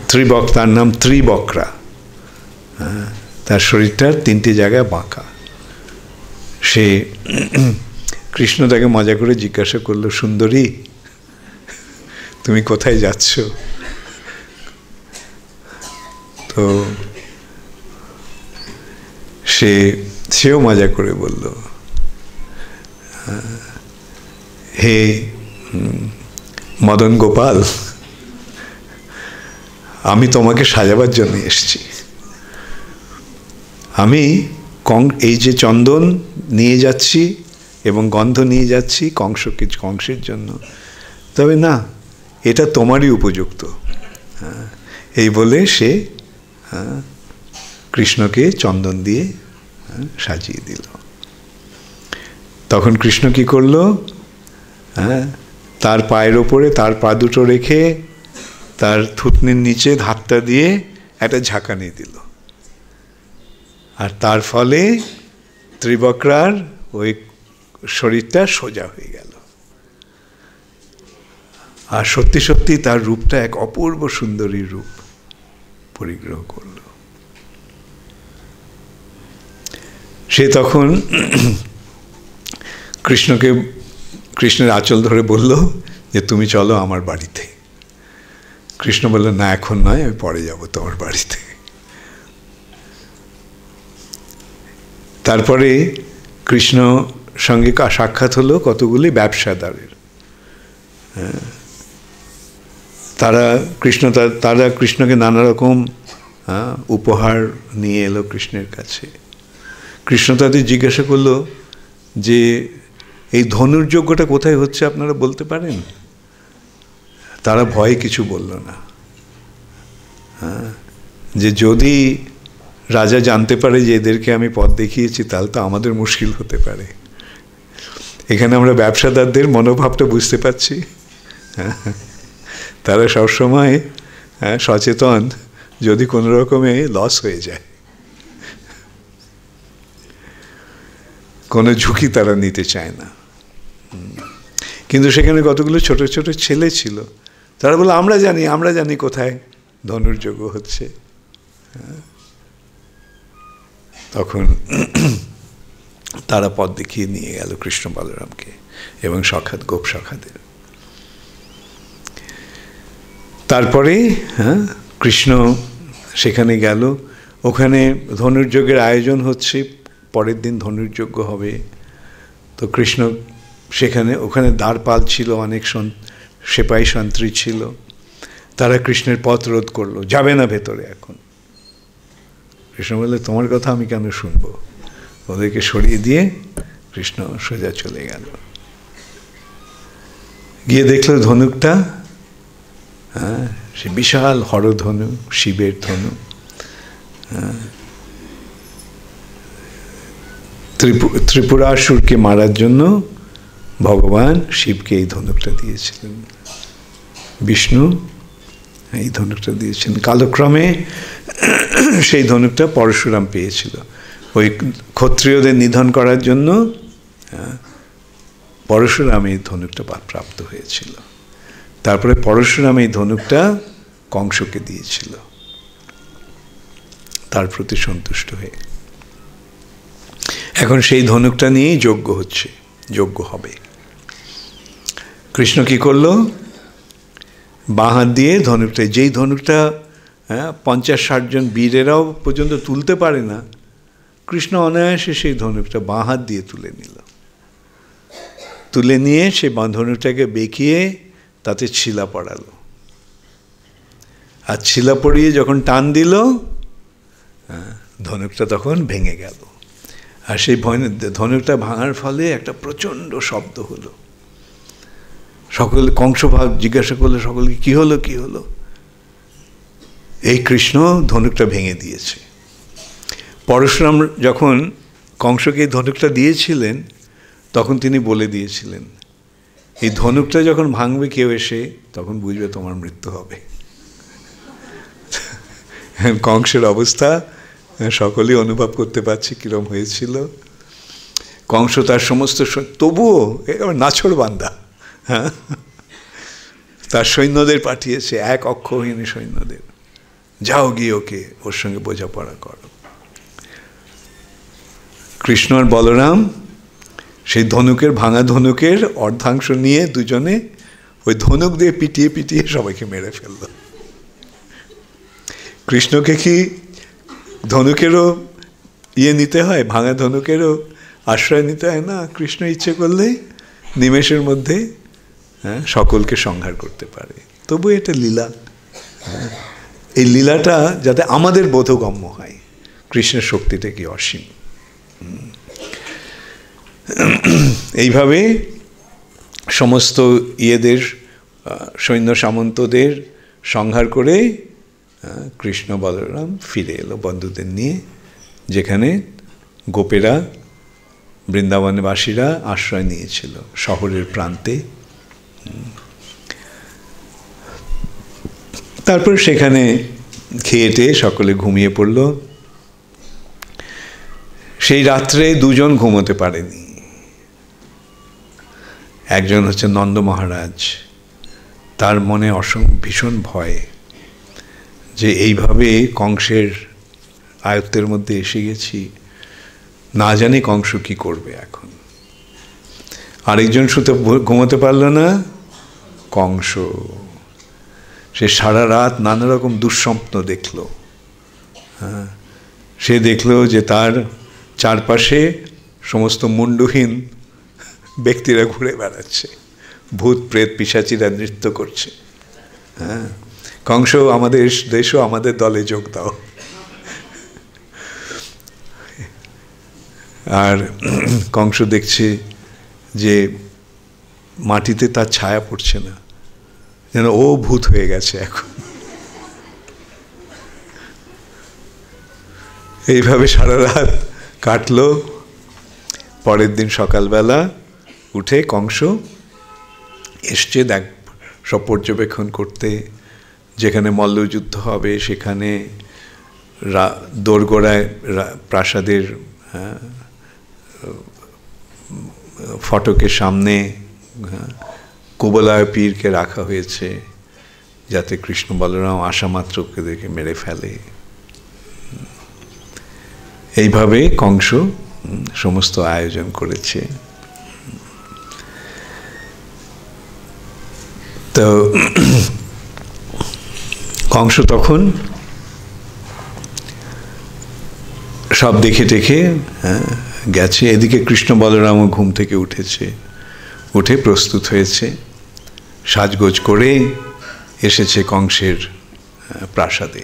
ত্রিবক, তার নাম ত্রিবক্রা। তার শরীরটার 3টে জায়গায় বাঁকা। সে কৃষ্ণ তাকে মজা করে জিজ্ঞাসা করলো, সুন্দরী তুমি কোথায় যাচ্ছ? তো সেও মজা করে বলল, হে মদন গোপাল, আমি তোমাকে সাজাবার জন্য এসেছি। আমি এই যে চন্দন নিয়ে যাচ্ছি এবং গন্ধ নিয়ে যাচ্ছি কংসের জন্য, তবে না, এটা তোমারই উপযুক্ত। এই বলে সে কৃষ্ণকে চন্দন দিয়ে সাজিয়ে দিল। তখন কৃষ্ণ কি করলো, তার পায়ের ওপরে তার পা দুটো রেখে তার থুতনির নিচে হাতটা দিয়ে একটা ঝাঁকানি দিল, আর তার ফলে ত্রিবক্রার ওই শরীরটা সোজা হয়ে গেল। আর সত্যি সত্যি তার রূপটা এক অপূর্ব সুন্দরী রূপ পরিগ্রহ করল। সে তখন কৃষ্ণের আঁচল ধরে বলল যে তুমি চলো আমার বাড়িতে। কৃষ্ণ বলল, না এখন নয়, আমি পরে যাব তোমার বাড়িতে। তারপরে কৃষ্ণ সঙ্গে সাক্ষাৎ হলো কতগুলি ব্যবসাদারের। তারা কৃষ্ণকে নানা রকম উপহার নিয়ে এলো কৃষ্ণের কাছে। কৃষ্ণ তাদের জিজ্ঞাসা করলো যে এই ধনুর্যজ্ঞটা কোথায় হচ্ছে আপনারা বলতে পারেন? তারা ভয়ে কিছু বলল না। যে যদি রাজা জানতে পারে যে এদেরকে আমি পথ দেখিয়েছি, তাহলে তো আমাদের মুশকিল হতে পারে। এখানে আমরা ব্যবসাদারদের মনোভাবটা বুঝতে পারছি। তারা সবসময় সচেতন যদি কোনো রকমে লস হয়ে যায়, কোনো ঝুঁকি তারা নিতে চায় না। কিন্তু সেখানে কতগুলো ছোট ছোট ছেলে ছিল, তারা বলল, আমরা জানি কোথায় ধনুর্যজ্ঞ হচ্ছে। তখন তারা পথ দেখিয়ে নিয়ে গেল কৃষ্ণ বলরামকে এবং গোপ সখাদের। তারপরে কৃষ্ণ সেখানে গেল। ওখানে ধনুর্যজ্ঞের আয়োজন হচ্ছে, পরের দিন ধনুর্যজ্ঞ হবে। তো কৃষ্ণ ওখানে দ্বারপাল ছিল, অনেক সেপাই সন্ত্রী ছিল। তারা কৃষ্ণের পথ রোধ করলো, যাবে না ভেতরে এখন। কৃষ্ণ বললে, তোমার কথা আমি কেন শুনবো? ওদেরকে সরিয়ে দিয়ে কৃষ্ণ সোজা চলে গেল। গিয়ে দেখলো ধনুকটা, সে বিশাল হরধনু, শিবের ধনু। ত্রিপুরাসুরকে মারার জন্য ভগবান শিবকে এই ধনুকটা দিয়েছিলেন, বিষ্ণু এই ধনুকটা দিয়েছেন। কালক্রমে সেই ধনুকটা পরশুরাম পেয়েছিল। ওই ক্ষত্রিয়দের নিধন করার জন্য পরশুরাম এই ধনুকটা প্রাপ্ত হয়েছিল। তারপরে পরশুরাম এই ধনুকটা কংসকে দিয়েছিল তার প্রতি সন্তুষ্ট হয়ে। এখন সেই ধনুকটা নিয়েই যজ্ঞ হবে। কৃষ্ণ কি করলো, বাঁ হাত দিয়ে ধনুকটা, যেই ধনুকটা 50-60 জন বীরেরাও পর্যন্ত তুলতে পারে না, কৃষ্ণ অনায়াসে সেই ধনুকটা বাঁ হাত দিয়ে তুলে নিল। তুলে নিয়ে সে ধনুকটাকে বেঁকিয়ে তাতে ছিলা পড়ালো, আর ছিলা পড়িয়ে যখন টান দিল, ধনুকটা তখন ভেঙে গেল। আর সেই ধনুকটা ভাঙার ফলে একটা প্রচণ্ড শব্দ হলো। সকলে কংসভাব জিজ্ঞাসা করলো সকলকে, কি হলো? এই কৃষ্ণ ধনুকটা ভেঙে দিয়েছে। পরশুরাম যখন কংসকে এই ধনুকটা দিয়েছিলেন, তখন তিনি বলে দিয়েছিলেন, এই ধনুকটা যখন ভাঙবে কেউ এসে, তখন বুঝবে তোমার মৃত্যু হবে। কংসের অবস্থা সকলেই অনুভব করতে পারছি কিরম হয়েছিল। কংস তার সমস্ত তবুও একেবারে নাছড় বান্দা, হ্যাঁ, তার সৈন্যদের পাঠিয়েছে, এক অক্ষহীন সৈন্যদের, যাও গিয়ে ওকে ওর সঙ্গে বোঝাপড়া করো। কৃষ্ণ আর বলরাম সেই ধনুকের, ভাঙা ধনুকের অর্ধাংশ নিয়ে দুজনে ওই ধনুক দিয়ে পিটিয়ে পিটিয়ে সবাইকে মেরে ফেলল। কৃষ্ণকে কি ধনুকেরও নিতে হয়, ভাঙা ধনুকেরও আশ্রয় নিতে হয় না? কৃষ্ণ ইচ্ছে করলে নিমেষের মধ্যে, হ্যাঁ, সকলকে সংহার করতে পারে। তবু এটা লীলা, এই লীলাটা যাতে আমাদের বোধগম্য হয়, কৃষ্ণের শক্তিটা কি অসীম। এইভাবে সমস্ত ইয়েদের, সৈন্য সামন্তদের সংহার করে কৃষ্ণ বলরাম ফিরে এলো বন্ধুদের নিয়ে, যেখানে গোপেরা, বৃন্দাবনবাসীরা আশ্রয় নিয়েছিল শহরের প্রান্তে। তারপর সেখানে খেয়েটে সকলে ঘুমিয়ে পড়ল। সেই রাত্রে দুজন ঘুমোতে পারেনি। একজন হচ্ছে নন্দ মহারাজ, তার মনে ভীষণ ভয় যে এইভাবে কংসের আয়ত্তের মধ্যে এসে গেছি, না জানি কংস কি করবে এখন। আরেকজন শুতে ঘুমোতে পারল না, কংস। সে সারা রাত নানা রকম দুঃস্বপ্ন দেখল। হ্যাঁ, সে দেখল যে তার চারপাশে সমস্ত মুন্ডহীন ব্যক্তিরা ঘুরে বেড়াচ্ছে, ভূত প্রেত পিশাচিরা নৃত্য করছে। হ্যাঁ, কংস, আমাদের দেশও আমাদের দলে যোগ দাও। আর কংস দেখছে যে মাটিতে তার ছায়া পড়ছে না, যেন ও ভূত হয়ে গেছে এখন। এইভাবে সারা রাত কাটলো। পরের দিন সকালবেলা উঠে কংস এসছে সব পর্যবেক্ষণ করতে। যেখানে মল্লযুদ্ধ হবে সেখানে দোরগোড়ায় প্রাসাদের ফটকের সামনে কুবলয় পীরকে রাখা হয়েছে, যাতে কৃষ্ণ বলরাম আসা মাত্র ওদেরকে মেরে ফেলে। এইভাবে কংস সমস্ত আয়োজন করেছে। তো কংস তখন সব দেখে টেখে গেছে। এদিকে কৃষ্ণ বলরামও ঘুম থেকে উঠেছে, উঠে প্রস্তুত হয়েছে, সাজগোজ করে এসেছে কংসের প্রাসাদে,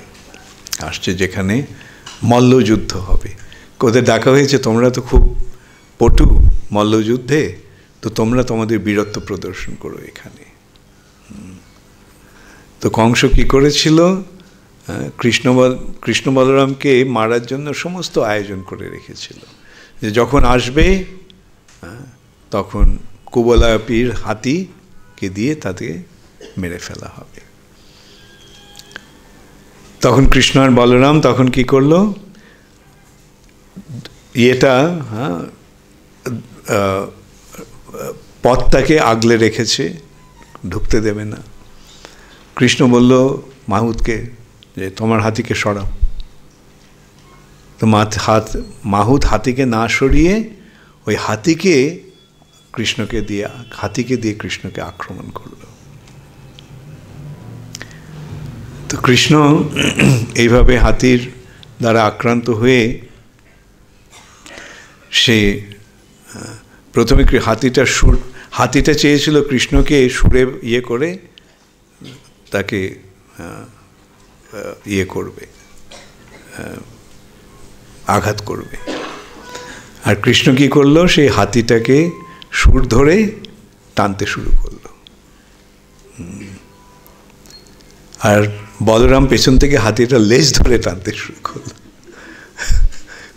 আসছে যেখানে মল্লযুদ্ধ হবে। ওদের ডাকা হয়েছে, তোমরা তো খুব পটু মল্লযুদ্ধে, তো তোমরা তোমাদের বীরত্ব প্রদর্শন করো এখানে। তো কংস কি করেছিল, কৃষ্ণ বলরামকে মারার জন্য সমস্ত আয়োজন করে রেখেছিল, যে যখন আসবে তখন কুবলয় পীর হাতিকে দিয়ে তাকে মেরে ফেলা হবে। তখন কৃষ্ণ আর বলরাম তখন কি করলো, পথটাকে আগলে রেখেছে, ঢুকতে দেবে না। কৃষ্ণ বলল মাহুতকে যে তোমার হাতিকে সরাও। তো মাহুত হাতিকে না সরিয়ে ওই হাতিকে দিয়ে কৃষ্ণকে আক্রমণ করল। তো কৃষ্ণ এইভাবে হাতির দ্বারা আক্রান্ত হয়ে সে প্রথমে হাতিটা চেয়েছিল কৃষ্ণকে সুরে করে তাকে করবে, আঘাত করবে। আর কৃষ্ণ কি করলো, সেই হাতিটাকে সুর ধরে টানতে শুরু করলো। আর বলরাম পেছন থেকে হাতিটা লেজ ধরে টানতে শুরু করলো।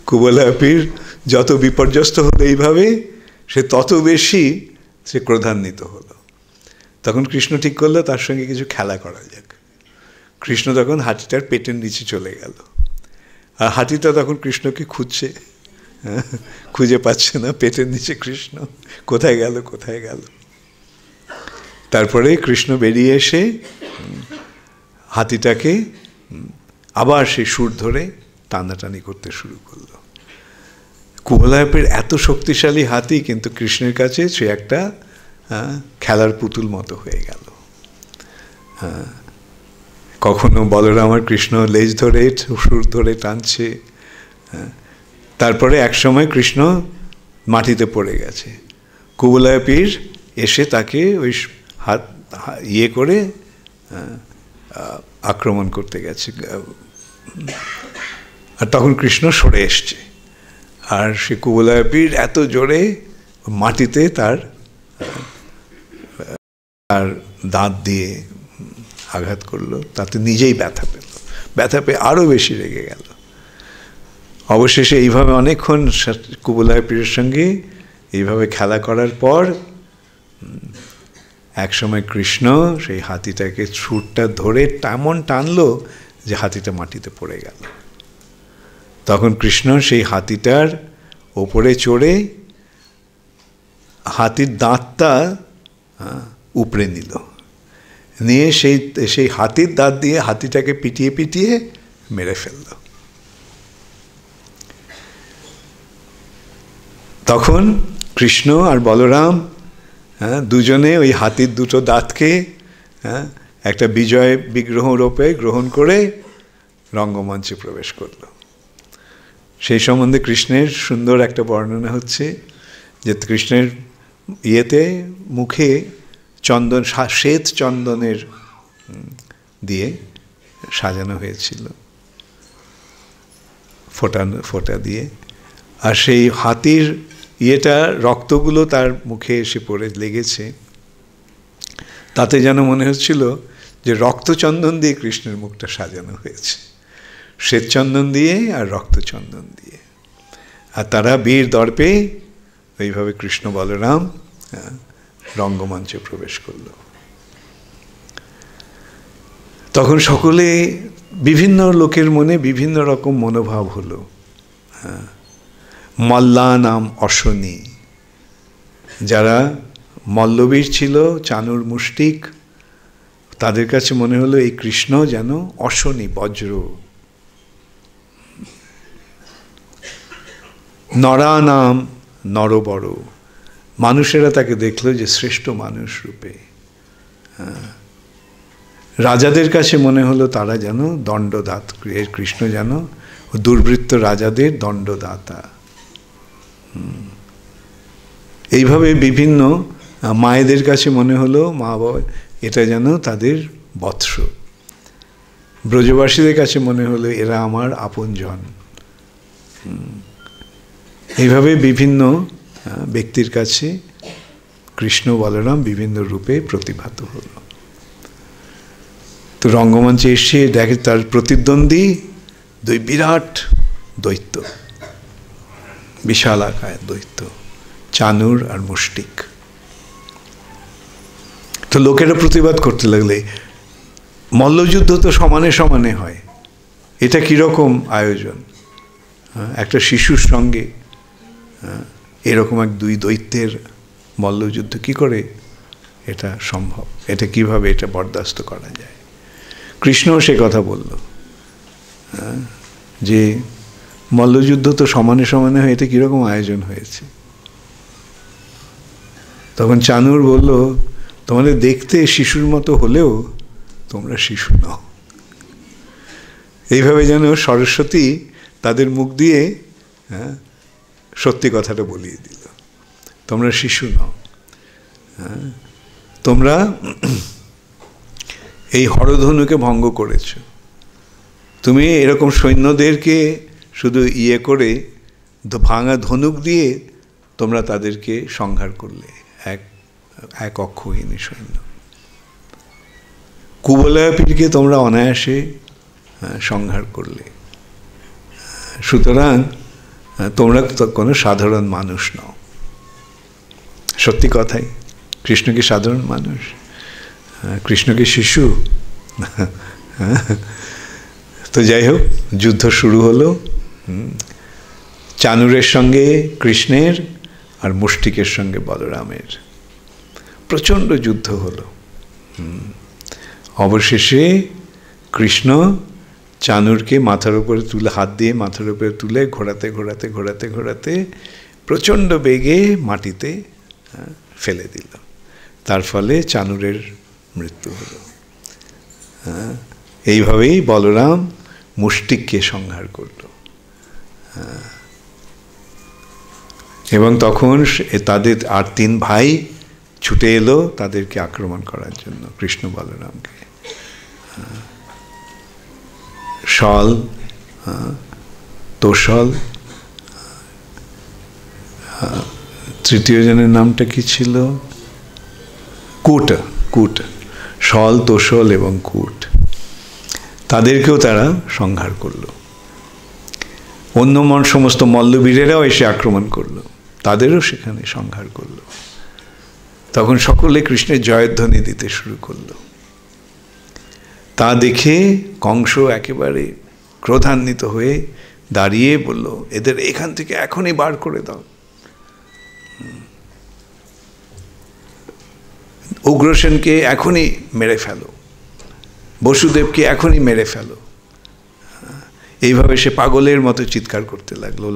কুবলয় পীর যত বিপর্যস্ত হলো এইভাবে, সে তত বেশি সে ক্রোধান্বিত হলো। তখন কৃষ্ণ ঠিক করলো তার সঙ্গে কিছু খেলা করা যাক। কৃষ্ণ তখন হাতিটার পেটের নিচে চলে গেল, আর হাতিটা তখন কৃষ্ণকে খুঁজছে, খুঁজে পাচ্ছে না, পেটের নিচে কৃষ্ণ, কোথায় গেল কোথায় গেল। তারপরে কৃষ্ণ বেরিয়ে এসে হাতিটাকে আবার সেই সুর ধরে টানাটানি করতে শুরু করলো। কুবলয়াপের এত শক্তিশালী হাতি, কিন্তু কৃষ্ণের কাছে সে একটা খেলার পুতুল মতো হয়ে গেল। কখনো বলরাম আর কৃষ্ণ লেজ ধরে সুর ধরে টানছে, তারপরে একসময় কৃষ্ণ মাটিতে পড়ে গেছে, কুবলয়াপীর এসে তাকে ওই হাত ইয়ে করে আক্রমণ করতে গেছে, আর তখন কৃষ্ণ সরে এসছে, আর সে কুবলয়াপীর এত জোরে মাটিতে তার দাঁত দিয়ে আঘাত করলো, তাতে নিজেই ব্যথা পেল, ব্যথা পেয়ে আরও বেশি রেগে গেল। অবশেষে এইভাবে অনেকক্ষণ কুবলয়াপীরের সঙ্গে এইভাবে খেলা করার পর একসময় কৃষ্ণ সেই হাতিটাকে ছুটটা ধরে তেমন টানলো যে হাতিটা মাটিতে পড়ে গেল। তখন কৃষ্ণ সেই হাতিটার ওপরে চড়ে হাতির দাঁতটা উপড়ে নিল, নিয়ে সেই হাতির দাঁত দিয়ে হাতিটাকে পিটিয়ে পিটিয়ে মেরে ফেলল। তখন কৃষ্ণ আর বলরাম দুজনে ওই হাতির দুটো দাঁতকে একটা বিজয় বিগ্রহ রূপে গ্রহণ করে রঙ্গমঞ্চে প্রবেশ করল। সেই সম্বন্ধে কৃষ্ণের সুন্দর একটা বর্ণনা হচ্ছে যে কৃষ্ণের ইয়েতে মুখে চন্দন, শ্বেত চন্দনের দিয়ে সাজানো হয়েছিল, ফোঁটা দিয়ে, আর সেই হাতির ইয়েটা রক্তগুলো তার মুখে এসে পড়ে লেগেছে, তাতে যেন মনে হচ্ছিল যে রক্তচন্দন দিয়ে কৃষ্ণের মুখটা সাজানো হয়েছে, শ্বেতচন্দন দিয়ে আর রক্তচন্দন দিয়ে। আর তারা বীর দর্পে ওইভাবে কৃষ্ণ বলরাম রঙ্গমঞ্চে প্রবেশ করল। তখন সকলে, বিভিন্ন লোকের মনে বিভিন্ন রকম মনোভাব হলো। মল্লানাম অশনি, যারা মল্লবীর ছিল, চানুর মুষ্টিক, তাদের কাছে মনে হলো এই কৃষ্ণ যেন অশনি, বজ্র। নরানাম নরবর, মানুষেরা তাকে দেখলো যে শ্রেষ্ঠ মানুষ রূপে। রাজাদের কাছে মনে হলো তারা যেন দণ্ডদাত, কৃষ্ণ যেন দুর্বৃত্ত রাজাদের দণ্ডদাতা। এইভাবে বিভিন্ন মায়েদের কাছে মনে হলো মা বাবা এটা যেন তাদের বৎস। ব্রজবাসীদের কাছে মনে হলো এরা আমার আপনজন। এইভাবে বিভিন্ন ব্যক্তির কাছে কৃষ্ণ বলরাম বিভিন্ন রূপে প্রতিভাত হল। তো রঙ্গমঞ্চে এসে দেখে তার প্রতিদ্বন্দ্বী দুই বিরাট দৈত্য, বিশালাকায় দৈত্য, চানুর আর মুষ্টিক। তো লোকেরা প্রতিবাদ করতে লাগলে, মল্লযুদ্ধ তো সমানে সমানে হয়, এটা কীরকম আয়োজন? একটা শিশুর সঙ্গে এরকম দুই দৈত্যের মল্লযুদ্ধ কি করে এটা সম্ভব? এটা কিভাবে এটা বরদাস্ত করা যায়? কৃষ্ণও সে কথা বলল যে মল্লযুদ্ধ তো সমানে সমানে হয়, এটা কীরকম আয়োজন হয়েছে? তখন চানুর বলল, তোমাদের দেখতে শিশুর মতো হলেও তোমরা শিশু নও। এইভাবে যেন সরস্বতী তাদের মুখ দিয়ে সত্যি কথাটা বলিয়ে দিল, তোমরা শিশু নও, তোমরা এই হরধনুকে ভঙ্গ করেছ, তুমি এরকম সৈন্যদেরকে শুধু ইয়ে করে ভাঙা ধনুক দিয়ে তোমরা তাদেরকে সংহার করলে, এক অক্ষহীনী সৈন্য। কুবলয়াপীরকে তোমরা অনায়াসে সংহার করলে, সুতরাং তোমরা কোনো সাধারণ মানুষ নও। সত্যি কথাই, কৃষ্ণ কি সাধারণ মানুষ? কৃষ্ণ কি শিশু? তো যাই হোক, যুদ্ধ শুরু হলো। চানুরের সঙ্গে কৃষ্ণের আর মুষ্টিকের সঙ্গে বলরামের প্রচণ্ড যুদ্ধ হলো। অবশেষে কৃষ্ণ চানুরকে মাথার উপরে তুলে, হাত দিয়ে মাথার উপরে তুলে ঘোরাতে ঘোরাতে ঘোরাতে ঘোরাতে প্রচণ্ড বেগে মাটিতে ফেলে দিল। তার ফলে চানুরের মৃত্যু হলো। এইভাবেই বলরাম মুষ্টিককে সংহার করল। এবং তখন তাদের আর 3 ভাই ছুটে এলো তাদেরকে আক্রমণ করার জন্য, কৃষ্ণ বলরামকে। শল, তোষল, তৃতীয় জনের নামটা কি ছিল? কূট। কূট, শল, তোষল এবং কূট, তাদেরকেও তারা সংহার করলো। অন্য সমস্ত মল্লবীরেরাও এসে আক্রমণ করলো, তাদেরও সেখানে সংহার করলো। তখন সকলে কৃষ্ণের জয়ধ্বনি দিতে শুরু করলো। তা দেখে কংস একেবারে ক্রোধান্বিত হয়ে দাঁড়িয়ে বলল, এদের এখান থেকে এখনই বার করে দাও। উগ্রসেনকে এখনই মেরে ফেলো, বসুদেবকে এখনই মেরে ফেলো। এইভাবে সে পাগলের মতো চিৎকার করতে লাগলো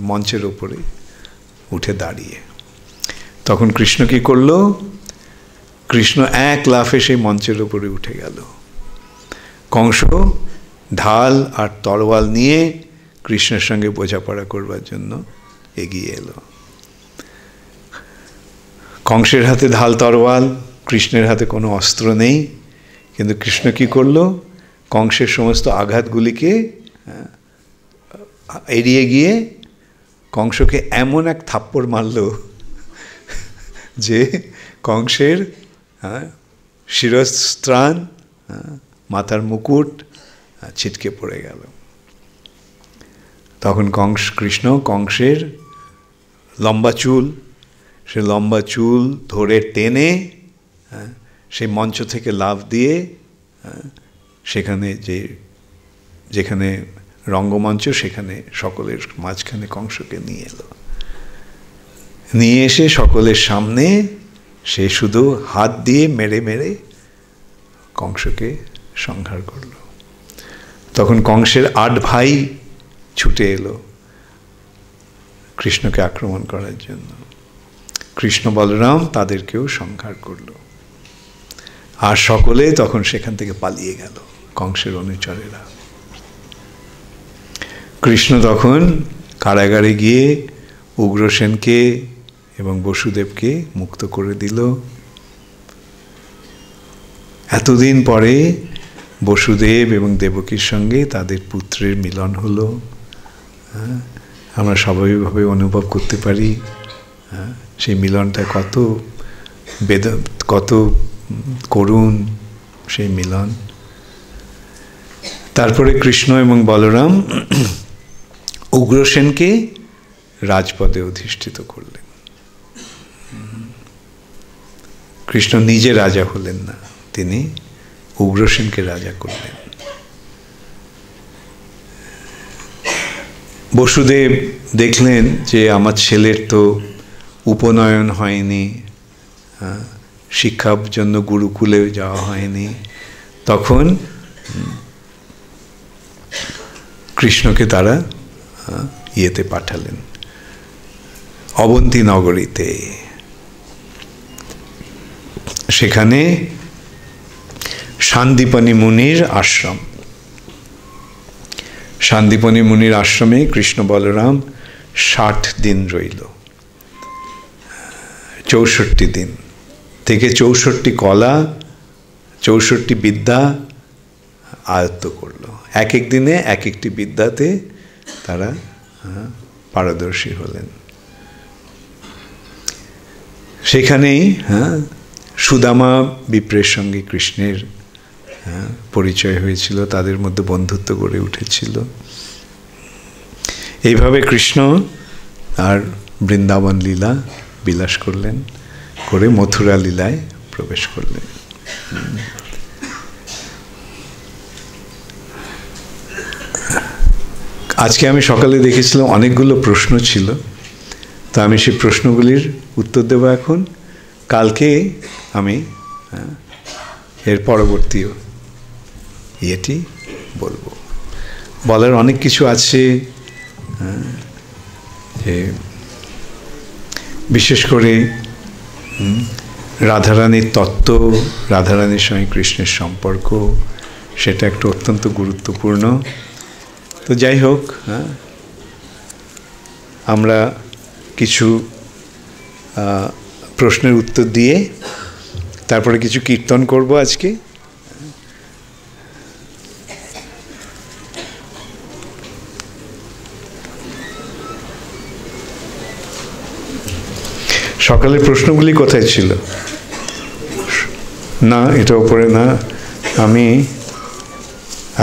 মঞ্চের ওপরে উঠে দাঁড়িয়ে। তখন কৃষ্ণ কি করলো? কৃষ্ণ এক লাফে সেই মঞ্চের ওপরে উঠে গেল। কংস ঢাল আর তরোয়াল নিয়ে কৃষ্ণের সঙ্গে বোঝাপড়া করবার জন্য এগিয়ে এলো। কংসের হাতে ঢাল তরোয়াল, কৃষ্ণের হাতে কোনো অস্ত্র নেই, কিন্তু কৃষ্ণ কি করলো? কংসের সমস্ত আঘাতগুলিকে এড়িয়ে গিয়ে কংসকে এমন এক থাপ্পড় মারল যে কংসের শিরস্ত্রাণ, মাথার মুকুট ছিটকে পড়ে গেল। তখন কৃষ্ণ কংসের লম্বা চুল, সে লম্বা চুল ধরে টেনে সেই মঞ্চ থেকে লাফ দিয়ে সেখানে যেখানে রঙ্গমঞ্চ সেখানে সকলের মাঝখানে কংসকে নিয়ে এলো। নিয়ে এসে সকলের সামনে সে শুধু হাত দিয়ে মেরে মেরে কংসকে সংহার করল। তখন কংসের 8 ভাই ছুটে এলো কৃষ্ণকে আক্রমণ করার জন্য। কৃষ্ণ বলরাম তাদেরকেও সংহার করল। আর সকলে তখন সেখান থেকে পালিয়ে গেল, কংসের অনুচরেরা। কৃষ্ণ তখন কারাগারে গিয়ে উগ্রসেনকে এবং বসুদেবকে মুক্ত করে দিল। এতদিন পরে বসুদেব এবং দেবকীর সঙ্গে তাদের পুত্রের মিলন হলো। আমরা স্বাভাবিকভাবে অনুভব করতে পারি সেই মিলনটা কত করুণ সেই মিলন। তারপরে কৃষ্ণ এবং বলরাম উগ্রসেনকে রাজপদে অধিষ্ঠিত করলেন। কৃষ্ণ নিজে রাজা হলেন না, তিনি উগ্রসেনকে রাজা করলেন। বসুদেব দেখলেন যে আমার ছেলের তো উপনয়ন হয়নি, শিক্ষার জন্য গুরুকুলে যাওয়া হয়নি, তখন কৃষ্ণকে তারা ইয়েতে পাঠালেন, অবন্তী নগরীতে। সেখানে সান্দীপনী মুনির আশ্রম, সান্দীপনী মুনির আশ্রমে কৃষ্ণ বলরাম 60 দিন রইল। 64 দিন থেকে 64 কলা, 64 বিদ্যা আয়ত্ত করলো। এক এক দিনে এক একটি বিদ্যাতে তারা পারদর্শী হলেন। সেখানেই সুদামা বিপ্রের সঙ্গে কৃষ্ণের পরিচয় হয়েছিল, তাদের মধ্যে বন্ধুত্ব গড়ে উঠেছিল। এইভাবে কৃষ্ণ আর বৃন্দাবন লীলা বিলাস করলেন, করে মথুরা লীলায় প্রবেশ করলেন। আজকে আমি সকালে দেখেছিলাম অনেকগুলো প্রশ্ন ছিল, তো আমি সেই প্রশ্নগুলির উত্তর দেব এখন। কালকে আমি এর পরবর্তীও এটি বলবো। বলার অনেক কিছু আছে, যে বিশেষ করে রাধারানীর তত্ত্ব, রাধারানীর সঙ্গে কৃষ্ণের সম্পর্ক, সেটা একটা অত্যন্ত গুরুত্বপূর্ণ। তো যাই হোক, আমরা কিছু প্রশ্নের উত্তর দিয়ে তারপরে কিছু কীর্তন করব আজকে। সকালের প্রশ্নগুলি কোথায় ছিল? না, এটা ওপরে না, আমি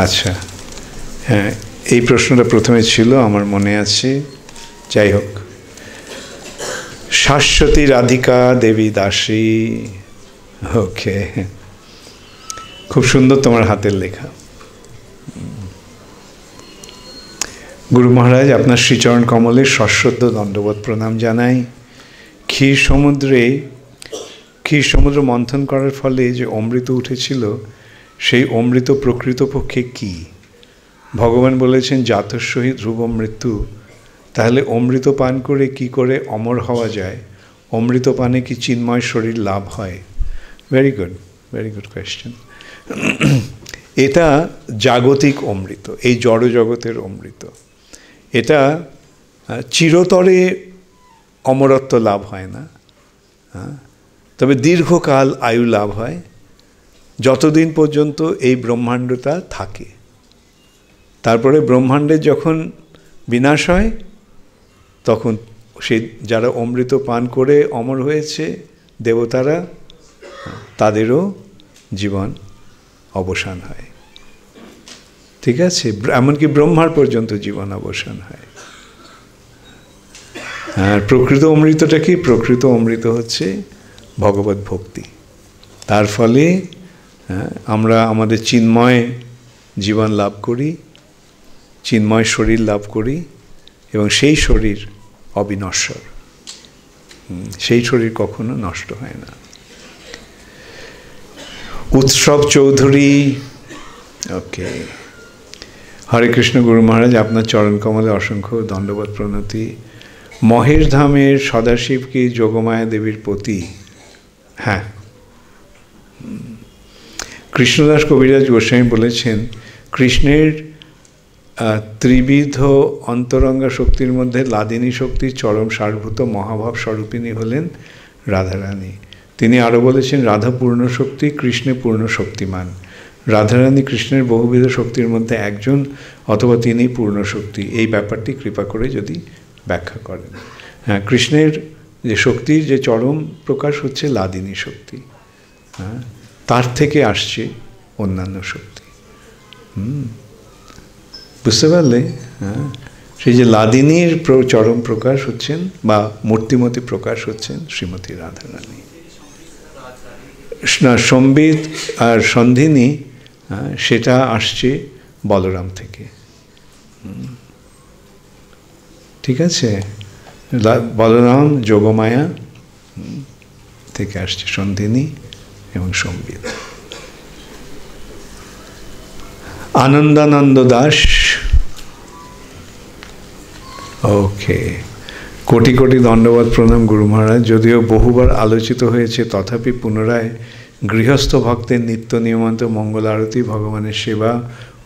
আচ্ছা হ্যাঁ, এই প্রশ্নটা প্রথমে ছিল, আমার মনে আছে। যাই হোক, শাশ্বতী রাধিকা দেবী দাসী। ওকে, খুব সুন্দর তোমার হাতের লেখা। গুরু মহারাজ, আপনার শ্রীচরণ কমলে সশ্রদ্ধ দণ্ডবত প্রণাম জানাই। ক্ষীর সমুদ্র মন্থন করার ফলে যে অমৃত উঠেছিল, সেই অমৃত প্রকৃতপক্ষে কি? ভগবান বলেছেন জাতস্যহি ধ্রুব মৃত্যু। তাহলে অমৃত পান করে কি করে অমর হওয়া যায়? অমৃত পানে কি চিন্ময় শরীর লাভ হয়? Very good question. এটা জাগতিক অমৃত, এই জড় জগতের অমৃত। এটা চিরতরে অমরত্ব লাভ হয় না, তবে দীর্ঘকাল আয়ু লাভ হয়, যতদিন পর্যন্ত এই ব্রহ্মাণ্ডটা থাকে। তারপরে ব্রহ্মাণ্ডের যখন বিনাশ হয়, তখন সেই যারা অমৃত পান করে অমর হয়েছে দেবতারা, তাদেরও জীবন অবসান হয়। ঠিক আছে, এমনকি ব্রহ্মার পর্যন্ত জীবন অবসান হয়। আর প্রকৃত অমৃতটা কি? প্রকৃত অমৃত হচ্ছে ভগবত ভক্তি। তার ফলে আমরা আমাদের চিন্ময় জীবন লাভ করি, চিন্ময় শরীর লাভ করি, এবং সেই শরীর অবিনশ্বর, সেই শরীর কখনো নষ্ট হয় না। উৎসব চৌধুরী, ওকে। হরে কৃষ্ণ গুরু মহারাজ, আপনার চরণ কমলে অসংখ্য দণ্ডবত প্রণতি। মহেশ ধামের সদাশিব কি যোগমায়া দেবীর পতি? হ্যাঁ, কৃষ্ণদাস কবিরাজ গোস্বামী বলেছেন, কৃষ্ণের ত্রিবিধ অন্তরঙ্গা শক্তির মধ্যে লাদিনী শক্তির চরম সারভূত মহাভাব স্বরূপিণী হলেন রাধারানী। তিনি আরও বলেছেন, রাধা পূর্ণ শক্তি, কৃষ্ণে পূর্ণ শক্তিমান। রাধারানী কৃষ্ণের বহুবিধ শক্তির মধ্যে একজন, অথবা তিনি পূর্ণ শক্তি। এই ব্যাপারটি কৃপা করে যদি ব্যাখ্যা করেন। হ্যাঁ, কৃষ্ণের যে শক্তির যে চরম প্রকাশ হচ্ছে লাদিনী শক্তি, হ্যাঁ, তার থেকে আসছে অন্যান্য শক্তি। বুঝতে পারলে? হ্যাঁ, সেই যে লাদিনীর চরম প্রকাশ হচ্ছেন বা মূর্তিমতী প্রকাশ হচ্ছেন শ্রীমতী রাধারানী। সম্বিত আর সন্ধিনী, সেটা আসছে বলরাম থেকে। ঠিক আছে, বলরাম যোগমায়া থেকে আসছে সন্ধিনী এবং সম্বিত। আনন্দানন্দ দাস, ওকে। কোটি কোটি দণ্ডবত প্রণাম গুরু মহারাজ। যদিও বহুবার আলোচিত হয়েছে, তথাপি পুনরায় গৃহস্থ ভক্তের নিত্য নিয়মিত মঙ্গল আরতি, ভগবানের সেবা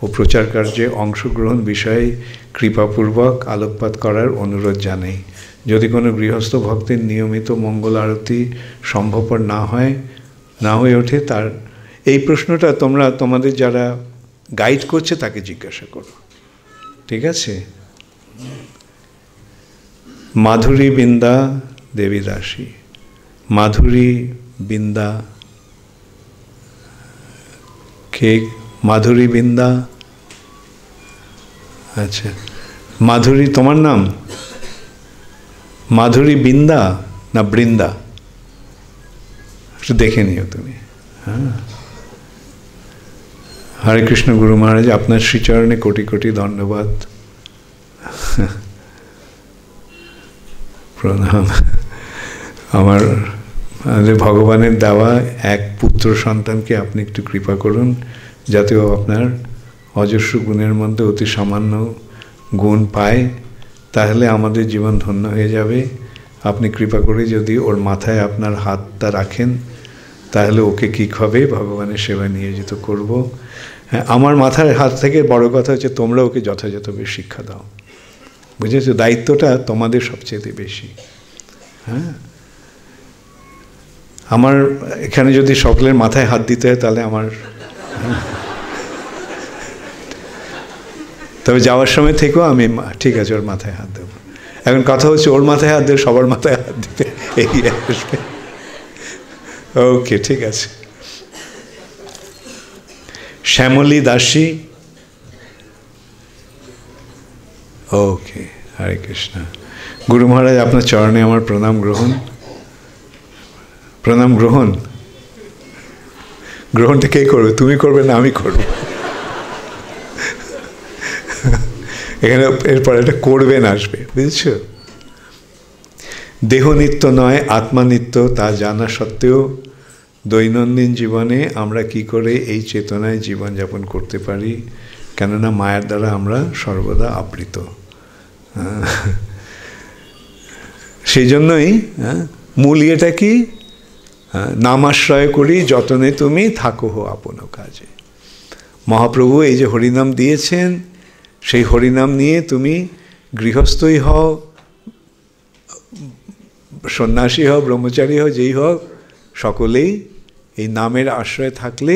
ও প্রচার কার্যে অংশগ্রহণ বিষয়ে কৃপাপূর্বক আলোকপাত করার অনুরোধ জানাই। যদি কোনো গৃহস্থ ভক্তের নিয়মিত মঙ্গল আরতি সম্ভবপর না হয়ে ওঠে, তার এই প্রশ্নটা তোমরা তোমাদের যারা গাইড করছে তাকে জিজ্ঞাসা করো। ঠিক আছে? মাধুরী বৃন্দা দেবী দাসী, মাধুরী বৃন্দা কে? মাধুরী বৃন্দা, আচ্ছা। মাধুরী তোমার নাম? মাধুরী বৃন্দা না বৃন্দা? একটু দেখে নিও তুমি। হ্যাঁ, হরে কৃষ্ণ গুরু মহারাজ, আপনার শ্রীচরণে কোটি কোটি ধন্যবাদ। প্রণাম। আমার ভগবানের দেওয়া এক পুত্র সন্তানকে আপনি একটু কৃপা করুন, যাতে ও আপনার অজস্র গুণের মধ্যে অতি সামান্য গুণ পায়, তাহলে আমাদের জীবন ধন্য হয়ে যাবে। আপনি কৃপা করে যদি ওর মাথায় আপনার হাতটা রাখেন, তাহলে ওকে কীভাবে ভগবানের সেবায় নিয়োজিত করব। হ্যাঁ, আমার মাথার হাত থেকে বড় কথা হচ্ছে তোমরা ওকে যথাযথভাবে শিক্ষা দাও। বুঝেছো? দায়িত্বটা তোমাদের সবচেয়ে বেশি। হ্যাঁ, আমার এখানে যদি সকলের মাথায় হাত দিতে হয় তাহলে আমার, তবে যাওয়ার সময় থেকেও আমি ঠিক আছে ওর মাথায় হাত দেবো। এখন কথা হচ্ছে ওর মাথায় হাত দেবে, সবার মাথায় হাত দিতে এগিয়ে আসবে। ওকে, ঠিক আছে। শ্যামলী দাসী, ওকে, হরে কৃষ্ণ। গুরু মহারাজ, আপনার চরণে আমার প্রণাম গ্রহণ। প্রণাম গ্রহণ। গ্রহণটা কে করবে? তুমি করবে না আমি করব? এখানে এরপর একটা করবেন আসবে, বুঝেছ? দেহ নিত্য নয়, আত্মা নিত্য, তা জানা সত্ত্বেও দৈনন্দিন জীবনে আমরা কি করে এই চেতনায় জীবনযাপন করতে পারি, কেননা মায়ার দ্বারা আমরা সর্বদা আবৃত। সেই জন্যই মূল ইয়েটা কি? নামাশ্রয় করি যতনে তুমি থাকো হো আপন কাজে। মহাপ্রভু এই যে হরিনাম দিয়েছেন, সেই হরিনাম নিয়ে তুমি গৃহস্থই হও, সন্ন্যাসী হও, ব্রহ্মচারী হও, যেই হোক, সকলেই এই নামের আশ্রয়ে থাকলে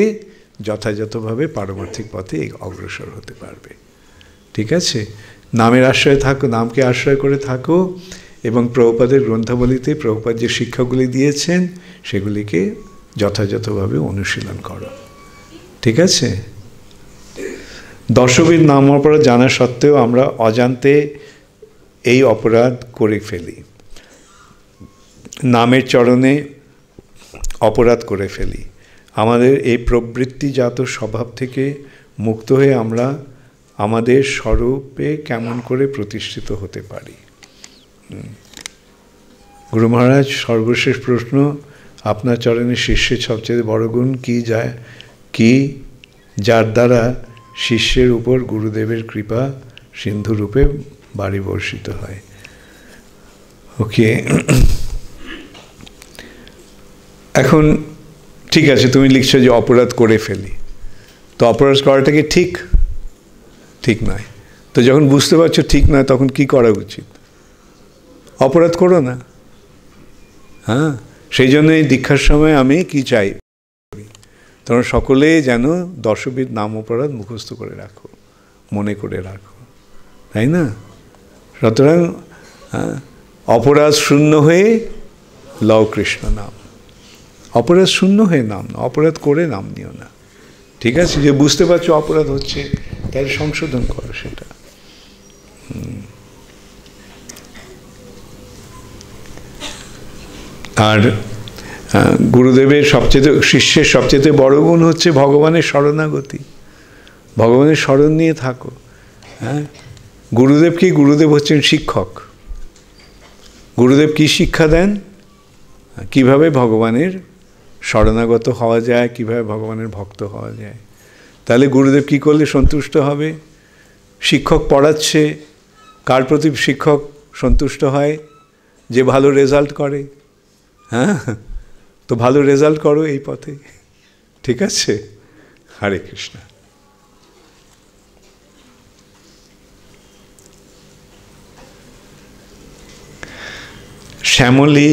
যথাযথভাবে পারমার্থিক পথে অগ্রসর হতে পারবে। ঠিক আছে? নামের আশ্রয়ে থাকো, নামকে আশ্রয় করে থাকো, এবং প্রভুপাদের গ্রন্থাবলীতে প্রভুপাদ যে শিক্ষাগুলি দিয়েছেন সেগুলিকে যথাযথভাবে অনুশীলন করো। ঠিক আছে? দশবিধ নাম অপরাধ জানা সত্ত্বেও আমরা অজান্তে এই অপরাধ করে ফেলি। নামের চরণে অপরাধ করে ফেলি। আমাদের এই প্রবৃত্তিজাত স্বভাব থেকে মুক্ত হয়ে আমরা আমাদের স্বরূপে কেমন করে প্রতিষ্ঠিত হতে পারি। গুরু মহারাজ, সর্বশেষ প্রশ্ন, আপনার চরণে শিষ্যের সবচেয়ে বড় গুণ কি যায়, কি যার দ্বারা শিষ্যের উপর গুরুদেবের কৃপা সিন্ধুরূপে বাড়ি বর্ষিত হয়? ওকে, এখন ঠিক আছে, তুমি লিখছো যে অপরাধ করে ফেলি, তো অপরাধ করাটা কি ঠিক? ঠিক নয়। তো যখন বুঝতে পারছো ঠিক নয়, তখন কি করা উচিত? অপরাধ করো না। হ্যাঁ, সেই জন্য এই দীক্ষার সময় আমি কি চাই, তোমরা সকলে যেন দশবিধ নাম অপরাধ মুখস্থ করে রাখো, মনে করে রাখো, তাই না? সুতরাং অপরাধ শূন্য হয়ে লও কৃষ্ণ নাম। অপরাধ শূন্য হয়ে নাম না, অপরাধ করে নাম নিও না। ঠিক আছে? যে বুঝতে পারছো অপরাধ হচ্ছে, তাহলে সংশোধন করো সেটা। আর গুরুদেবের সবচেয়ে, শিষ্যের সবচেয়ে বড় গুণ হচ্ছে ভগবানের শরণাগতি। ভগবানের শরণ নিয়ে থাকো। হ্যাঁ, গুরুদেব কি? গুরুদেব হচ্ছেন শিক্ষক। গুরুদেব কি শিক্ষা দেন? কিভাবে ভগবানের শরণাগত হওয়া যায়, কিভাবে ভগবানের ভক্ত হওয়া যায়। তাহলে গুরুদেব কি করলে সন্তুষ্ট হবে? শিক্ষক পড়াচ্ছে, কার প্রতি শিক্ষক সন্তুষ্ট হয়? যে ভালো রেজাল্ট করে। হ্যাঁ, তো ভালো রেজাল্ট করো এই পথে। ঠিক আছে? হরে কৃষ্ণ। শ্যামলী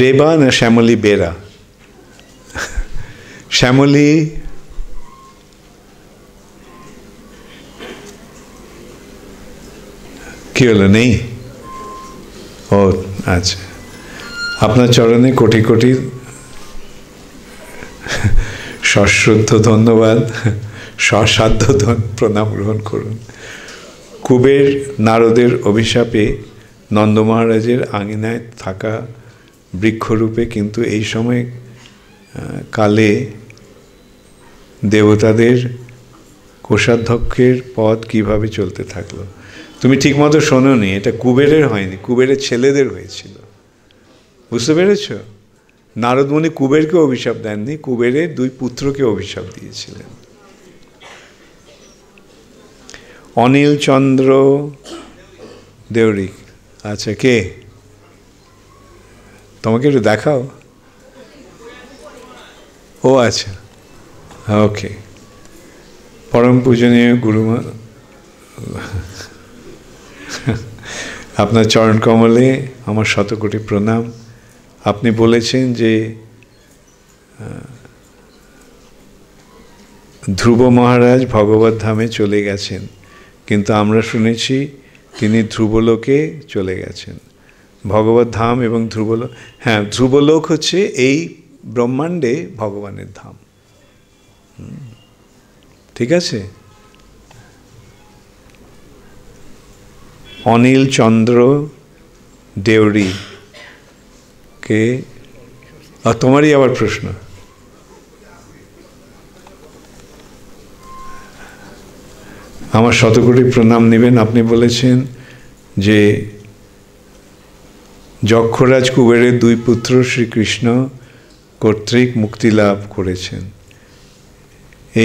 রেবা না শ্যামলী বেরা? শ্যামলী কি হলো, নেই? ও আচ্ছা, আপনার চরণে কোটি কোটি সশ্রদ্ধ ধন্যবাদ, সসাধ্য প্রণাম গ্রহণ করুন। কুবের নারদের অভিশাপে নন্দ মহারাজের আঙিনায় থাকা বৃক্ষরূপে, কিন্তু এই সময় কালে দেবতাদের কোষাধ্যক্ষের পদ কিভাবে চলতে থাকলো? তুমি ঠিকমতো শোনোনি, এটা কুবেরের হয়নি, কুবেরের ছেলেদের হয়েছিল, বুঝতে পেরেছ? নারদমুনি কুবেরকে অভিশাপ দেননি, কুবেরের 2 পুত্রকে অভিশাপ দিয়েছিলেন। অনিল চন্দ্র দেউরি, আচ্ছা, কে? তোমাকে একটু দেখাও। ও আচ্ছা, ওকে। পরম পূজনীয় গুরুমা, আপনার চরণ কমলে আমার শতকোটি প্রণাম। আপনি বলেছেন যে ধ্রুব মহারাজ ভগবত ধামে চলে গেছেন, কিন্তু আমরা শুনেছি তিনি ধ্রুবলোকে চলে গেছেন। ভগবত ধাম এবং ধ্রুবলোক, হ্যাঁ, ধ্রুবলোক হচ্ছে এই ব্রহ্মাণ্ডে ভগবানের ধাম, ঠিক আছে? অনিল চন্দ্র দেউরি কে? তোমারই আবার প্রশ্ন। আমার শতকোটি প্রণাম নেবেন। আপনি বলেছেন যে যক্ষরাজ কুবেরের 2 পুত্র শ্রীকৃষ্ণ কর্তৃক মুক্তি লাভ করেছেন।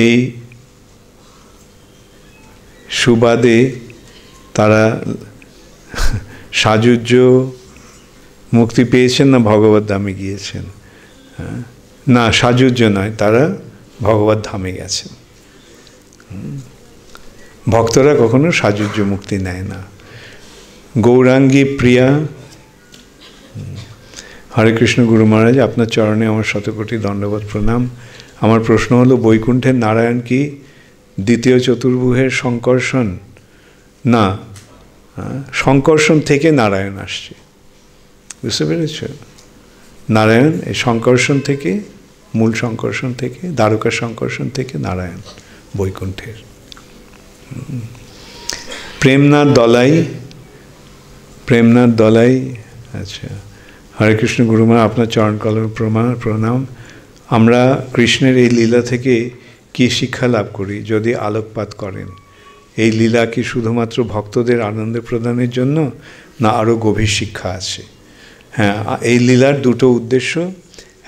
এই সুবাদে তারা সাযুজ্য মুক্তি পেয়েছেন না ভগবত ধামে গিয়েছেন? না, সাযুজ্য নয়, তারা ভগবত ধামে গেছেন। ভক্তরা কখনো সাযুজ্য মুক্তি নেয় না। গৌরাঙ্গী প্রিয়া, হরে কৃষ্ণ গুরু মহারাজ, আপনার চরণে আমার শতকোটি দণ্ডবত প্রণাম। আমার প্রশ্ন হলো, বৈকুণ্ঠের নারায়ণ কি দ্বিতীয় চতুর্ভুজের সংকর্ষণ? না, সংকর্ষণ থেকে নারায়ণ আসছে, বুঝতে পেরেছ? নারায়ণ এই সংকর্ষণ থেকে, মূল সংকর্ষণ থেকে, দ্বারকা সংকর্ষণ থেকে নারায়ণ বৈকুণ্ঠের। প্রেমনাথ দলাই, প্রেমনাথ দলাই, আচ্ছা, হরে কৃষ্ণ গুরুমা, আপনার চরণ কলম প্রণাম। আমরা কৃষ্ণের এই লীলা থেকে কি শিক্ষা লাভ করি যদি আলোকপাত করেন? এই লীলা কি শুধুমাত্র ভক্তদের আনন্দ প্রদানের জন্য, না আরও গভীর শিক্ষা আছে? হ্যাঁ, এই লীলার 2টো উদ্দেশ্য,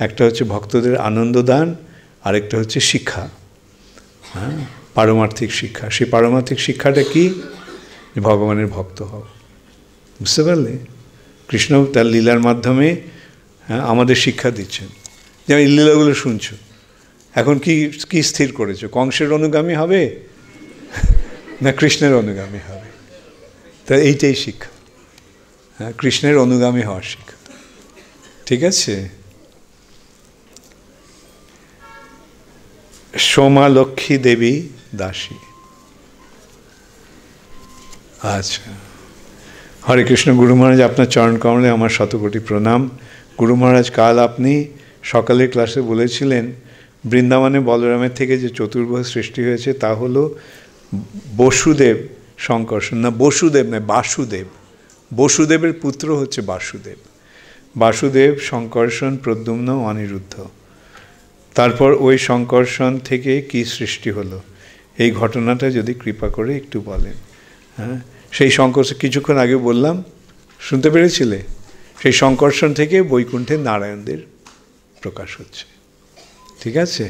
একটা হচ্ছে ভক্তদের আনন্দ দান, আরেকটা হচ্ছে শিক্ষা, হ্যাঁ, পারমার্থিক শিক্ষা। সেই পারমার্থিক শিক্ষাটা কি? ভগবানের ভক্ত হও, বুঝতে পারলে? কৃষ্ণ তার লীলার মাধ্যমে আমাদের শিক্ষা দিচ্ছেন। যেমন এই লীলাগুলো শুনছো, এখন কি কি স্থির করেছো? কংসের অনুগামী হবে না কৃষ্ণের অনুগামী হবে? তা এইটাই শিক্ষা, হ্যাঁ, কৃষ্ণের অনুগামী হওয়ার শিক্ষা, ঠিক আছে? সোমা লক্ষ্মী দেবী দাসী, আচ্ছা, হরে কৃষ্ণ গুরু মহারাজ, আপনার চরণ কমলে আমার শতকোটি প্রণাম। গুরু মহারাজ, কাল আপনি সকালের ক্লাসে বলেছিলেন বৃন্দাবনে বলরামের থেকে যে চতুর্ভুজ সৃষ্টি হয়েছে তা হলো বসুদেব সংকর্ষণ, না বসুদেব নয়, বাসুদেব। বসুদেবের পুত্র হচ্ছে বাসুদেব। বাসুদেব, সংকর্ষণ, প্রদ্যুম্ন, অনিরুদ্ধ। তারপর ওই সংকর্ষণ থেকে কি সৃষ্টি হলো, এই ঘটনাটা যদি কৃপা করে একটু বলেন। হ্যাঁ, সেই সংকর্ষণ কিছুক্ষণ আগে বললাম, শুনতে পেরেছিলে? সেই সংকর্ষণ থেকে বৈকুণ্ঠের নারায়ণদের প্রকাশ হচ্ছে, ঠিক আছে?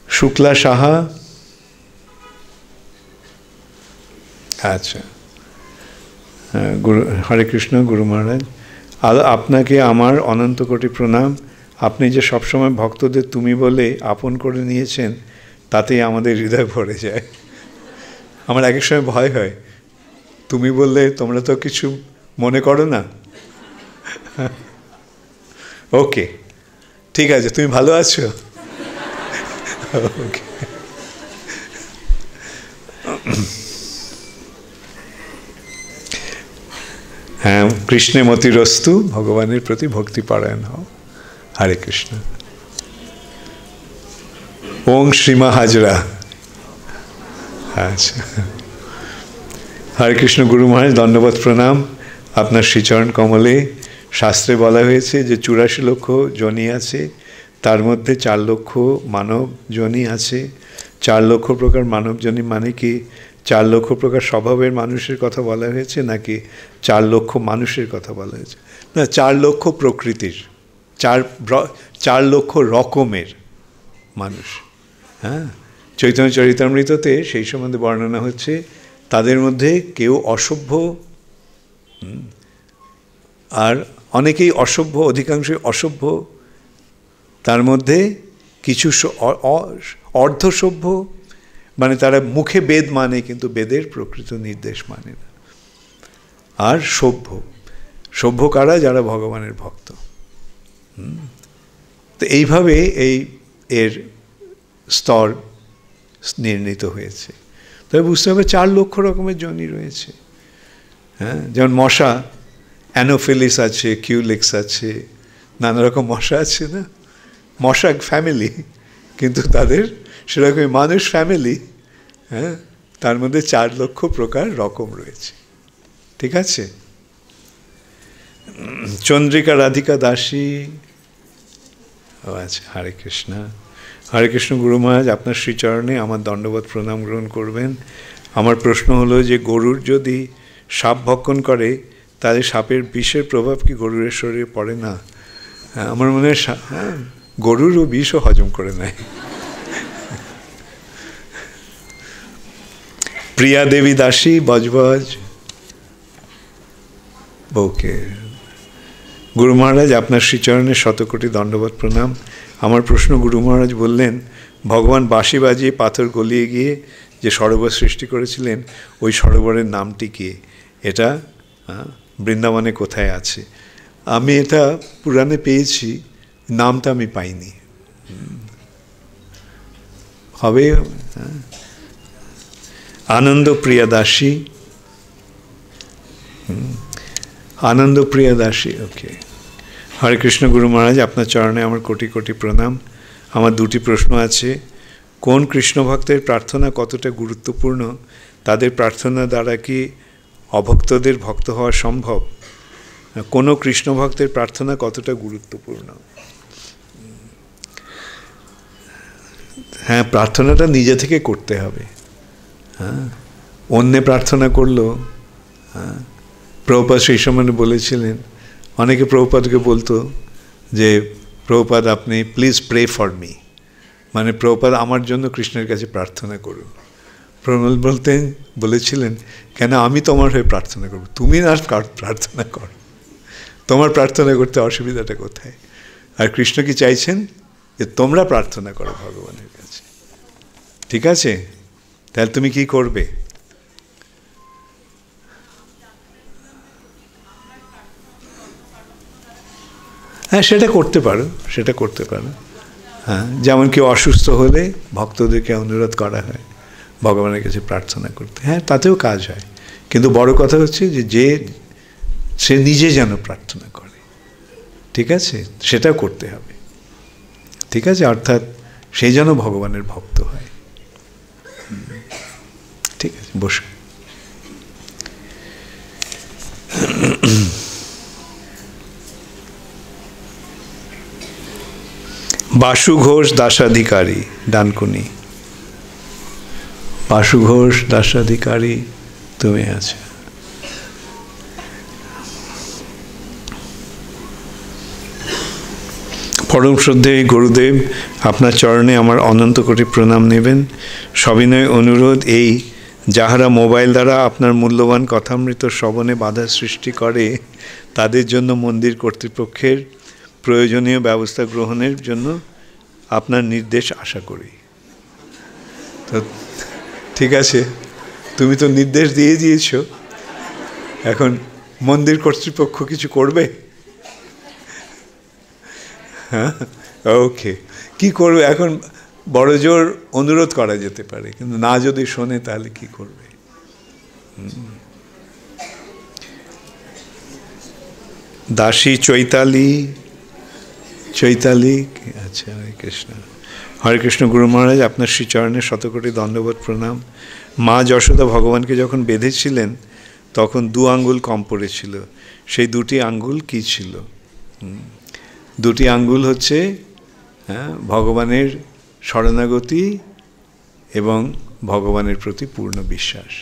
শুক্লা সাহা, আচ্ছা, গুরু, হরে কৃষ্ণ গুরু মহারাজ, আপনাকে আমার অনন্ত কোটি প্রণাম। আপনি যে সবসময় ভক্তদের তুমি বলে আপন করে নিয়েছেন, তাতেই আমাদের হৃদয় ভরে যায়। আমার এক এক সময় ভয় হয়, তুমি বললে তোমরা তো কিছু মনে করো না। ওকে, ঠিক আছে, তুমি ভালো আছো? ওকে, হ্যাঁ, কৃষ্ণে মতিরস্তু, ভগবানের প্রতি ভক্তিপরায়ণ হও। হরে কৃষ্ণ। ওং শ্রীমা হাজরা, আচ্ছা, হরে কৃষ্ণ গুরু মহারাজ, দণ্ডবত প্রণাম। আপনার শ্রীচরণ কমলে শাস্ত্রে বলা হয়েছে যে 84 লক্ষ যোনি আছে, তার মধ্যে 4 লক্ষ মানব যোনি আছে, 4 লক্ষ প্রকার মানবজনী মানে কি 4 লক্ষ প্রকার স্বভাবের মানুষের কথা বলা হয়েছে, নাকি 4 লক্ষ মানুষের কথা বলা হয়েছে? না, 4 লক্ষ প্রকৃতির, 4 লক্ষ রকমের মানুষ। হ্যাঁ, চৈতন্য চরিতামৃততে সেই সম্বন্ধে বর্ণনা হচ্ছে, তাদের মধ্যে কেউ অসভ্য, আর অনেকেই অসভ্য, অধিকাংশই অসভ্য, তার মধ্যে কিছু অর্ধসভ্য, মানে তারা মুখে বেদ মানে কিন্তু বেদের প্রকৃত নির্দেশ মানে না, আর সভ্য কারা? যারা ভগবানের ভক্ত। তো এইভাবে এর স্তর নির্ণীত হয়েছে। তবে বুঝতে হবে 4 লক্ষ রকমের যোনি রয়েছে। হ্যাঁ, যেমন মশা, অ্যানোফিলিস আছে, কিউলিক্স আছে, নানা রকম মশা আছে না, মশা ফ্যামিলি, কিন্তু তাদের সেরকমই মানুষ ফ্যামিলি। হ্যাঁ, তার মধ্যে 4 লক্ষ প্রকার রকম রয়েছে। ঠিক আছে? চন্দ্রিকা রাধিকা দাসী, আচ্ছা, হরে কৃষ্ণ। হরে কৃষ্ণ গুরু মহারাজ, আপনার শ্রীচরণে আমার দণ্ডবত প্রণাম গ্রহণ করবেন। আমার প্রশ্ন হলো যে গরুর যদি সাপ ভক্ষণ করে, তাহলে সাপের বিষের প্রভাব কি গরুর শরীরে পড়ে না? আমার মনে হয় গরুরও বিষও হজম করে নেয়। প্রিয়া দেবী দাসী, বজবজ, ওকে। গুরু মহারাজ, আপনার শ্রীচরণে শতকোটি দণ্ডবত প্রণাম। আমার প্রশ্ন, গুরু মহারাজ বললেন ভগবান বাঁশি বাজিয়ে পাথর গলিয়ে গিয়ে যে সরোবর সৃষ্টি করেছিলেন, ওই সরোবরের নামটি কি? এটা বৃন্দাবনে কোথায় আছে? আমি এটা পুরাণে পেয়েছি, নামটা আমি পাইনি। হবে আনন্দপ্রিয়া দাসী, আনন্দপ্রিয়া দাসী, ওকে। হরে কৃষ্ণ গুরু মহারাজ, আপনার চরণে আমার কোটি কোটি প্রণাম। আমার 2টি প্রশ্ন আছে। কোন কৃষ্ণ ভক্তের প্রার্থনা কতটা গুরুত্বপূর্ণ? তাদের প্রার্থনা দ্বারা কি অভক্তদের ভক্ত হওয়া সম্ভব? কোনো কৃষ্ণ ভক্তের প্রার্থনা কতটা গুরুত্বপূর্ণ? হ্যাঁ, প্রার্থনাটা নিজে থেকে করতে হবে। হ্যাঁ, অন্যে প্রার্থনা করলো। হ্যাঁ, প্রভুপাদ সেই সময় বলেছিলেন, অনেকে প্রভুপাদকে বলতো যে প্রভুপাদ আপনি প্লিজ প্রে ফর মি, মানে প্রভুপাদ আমার জন্য কৃষ্ণের কাছে প্রার্থনা করুন। প্রভুপাদ বলেছিলেন, কেন আমি তোমার হয়ে প্রার্থনা করব? তুমি না প্রার্থনা করো, তোমার প্রার্থনা করতে অসুবিধাটা কোথায়? আর কৃষ্ণ কি চাইছেন? যে তোমরা প্রার্থনা করো ভগবানের কাছে। ঠিক আছে? তাহলে তুমি কি করবে? হ্যাঁ, সেটা করতে পারো, সেটা করতে পারো। হ্যাঁ, যেমন কেউ অসুস্থ হলে ভক্তদেরকে অনুরোধ করা হয় ভগবানের কাছে প্রার্থনা করতে। হ্যাঁ, তাতেও কাজ হয়, কিন্তু বড় কথা হচ্ছে যে সে নিজে যেন প্রার্থনা করে। ঠিক আছে? সেটাও করতে হবে। ঠিক আছে? অর্থাৎ সেই যেন ভগবানের ভক্ত হয়। ঠিক আছে, বসুন। বাসু ঘোষ দাসাধিকারী, ডানকুনি। বাসু ঘোষ দাসাধিকারী, তুমি আছো। পরম শ্রদ্ধেয় গুরুদেব, আপনার চরণে আমার অনন্ত কোটি প্রণাম নেবেন। সবিনয় অনুরোধ, এই যাহারা মোবাইল দ্বারা আপনার মূল্যবান কথামৃত শ্রবণে বাধা সৃষ্টি করে, তাদের জন্য মন্দির কর্তৃপক্ষের প্রয়োজনীয় ব্যবস্থা গ্রহণের জন্য আপনার নির্দেশ আশা করি। তো ঠিক আছে, তুমি তো নির্দেশ দিয়ে দিয়েছ, এখন মন্দির কর্তৃপক্ষ কিছু করবে? হ্যাঁ, ওকে। কি করবে এখন? বড় জোর অনুরোধ করা যেতে পারে, কিন্তু না যদি শোনে তাহলে কি করবে? দাসী চৈতালি, চৈতালি, আচ্ছা, হরে কৃষ্ণ। হরে কৃষ্ণ গুরু মহারাজ, আপনার শ্রীচরণে শতকোটি দণ্ডবত প্রণাম। মা যশোদা ভগবানকে যখন বেঁধেছিলেন তখন 2 আঙ্গুল কম পড়েছিল। সেই 2টি আঙ্গুল কি ছিল? 2টি আঙ্গুল হচ্ছে ভগবানের শরণাগতি এবং ভগবানের প্রতি পূর্ণ বিশ্বাস।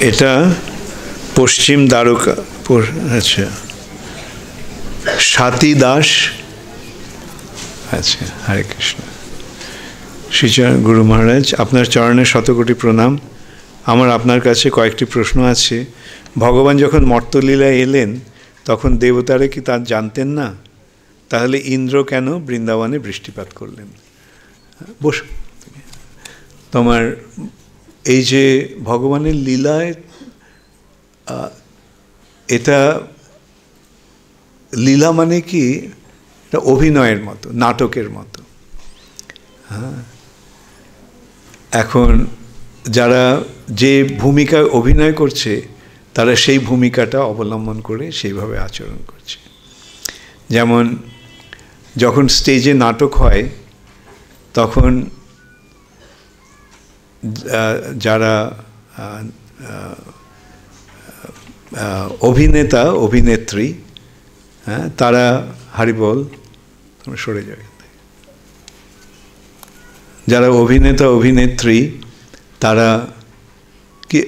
এটা পশ্চিম দ্বারকা, আচ্ছা, স্বাতী দাস, আচ্ছা, হরে কৃষ্ণ। শ্রীচরণ গুরু মহারাজ, আপনার চরণে শতকোটি প্রণাম। আমার আপনার কাছে কয়েকটি প্রশ্ন আছে। ভগবান যখন মর্তলীলায় এলেন তখন দেবতারা কি তা জানতেন না? তাহলে ইন্দ্র কেন বৃন্দাবনে বৃষ্টিপাত করলেন? বস, তোমার এই যে ভগবানের লীলায়, এটা লীলা মানে কি, এটা অভিনয়ের মতো, নাটকের মতো। হ্যাঁ, এখন যারা যে ভূমিকায় অভিনয় করছে তারা সেই ভূমিকাটা অবলম্বন করে সেইভাবে আচরণ করছে। যেমন যখন স্টেজে নাটক হয় তখন যারা অভিনেতা অভিনেত্রী, হ্যাঁ, তারা হরিবল, তোমরা সরে যাবে, যারা অভিনেতা অভিনেত্রী তারা কি,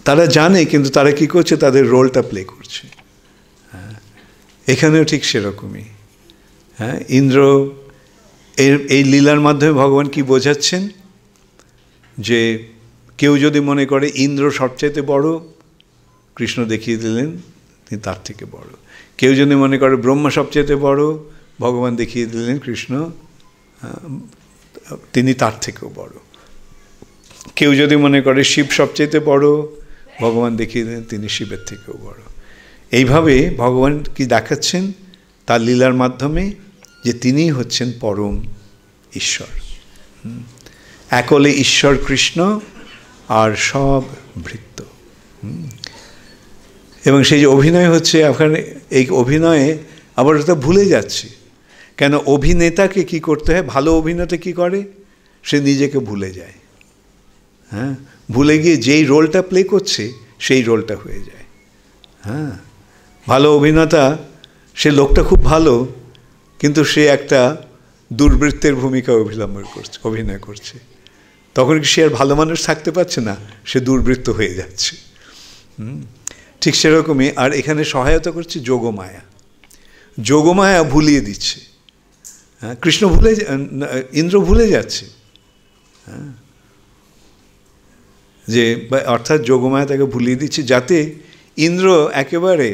তারা জানে, কিন্তু তারা কি করছে, তাদের রোলটা প্লে করছে। হ্যাঁ, এখানেও ঠিক সেরকমই। হ্যাঁ, ইন্দ্র এই লীলার মাধ্যমে ভগবান কি বোঝাচ্ছেন, যে কেউ যদি মনে করে ইন্দ্র সবচাইতে বড়, কৃষ্ণ দেখিয়ে দিলেন তিনি তার থেকে বড়। কেউ যদি মনে করে ব্রহ্মা সবচাইতে বড়, ভগবান দেখিয়ে দিলেন কৃষ্ণ তিনি তার থেকেও বড়। কেউ যদি মনে করে শিব সবচাইতে বড়, ভগবান দেখিয়ে দিলেন তিনি শিবের থেকেও বড়। এইভাবে ভগবান কি দেখাচ্ছেন তার লীলার মাধ্যমে, যে তিনিই হচ্ছেন পরম ঈশ্বর। একলে ঈশ্বর কৃষ্ণ আর সব ভৃত্য। এবং সেই যে অভিনয় হচ্ছে ওখানে, এই অভিনয়ে আবার ওটা ভুলে যাচ্ছে। কেন, অভিনেতাকে কি করতে হয়, ভালো অভিনেতা কি করে, সে নিজেকে ভুলে যায়। হ্যাঁ, ভুলে গিয়ে যেই রোলটা প্লে করছে সেই রোলটা হয়ে যায়। হ্যাঁ, ভালো অভিনেতা, সে লোকটা খুব ভালো, কিন্তু সে একটা দুর্বৃত্তের ভূমিকা অভিনয় করছে। তখন কি সে আর ভালো মানুষ থাকতে পারছে না, সে দুর্বৃত্ত হয়ে যাচ্ছে। ঠিক সেরকমই আর এখানে সহায়তা করছে যোগমায়া। যোগমায়া ভুলিয়ে দিচ্ছে। হ্যাঁ, কৃষ্ণ ইন্দ্র ভুলে যাচ্ছে। হ্যাঁ, যে অর্থাৎ যোগমায়া তাকে ভুলিয়ে দিচ্ছে, যাতে ইন্দ্র একেবারে,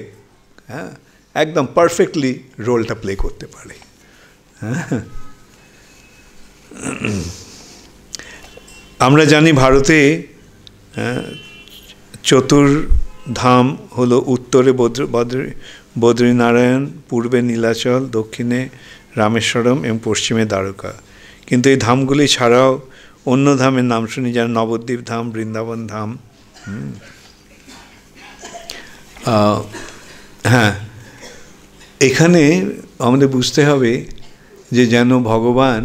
হ্যাঁ, একদম পারফেক্টলি রোলটা প্লে করতে পারে। হ্যাঁ, আমরা জানি ভারতে চতুর্ধাম হলো উত্তরে বদ্রীনারায়ণ, পূর্বে নীলাচল, দক্ষিণে রামেশ্বরম এবং পশ্চিমে দ্বারকা। কিন্তু এই ধামগুলি ছাড়াও অন্য ধামের নাম শুনি, যেন নবদ্বীপ ধাম, বৃন্দাবন ধাম। হ্যাঁ, এখানে আমাদের বুঝতে হবে যে যেন ভগবান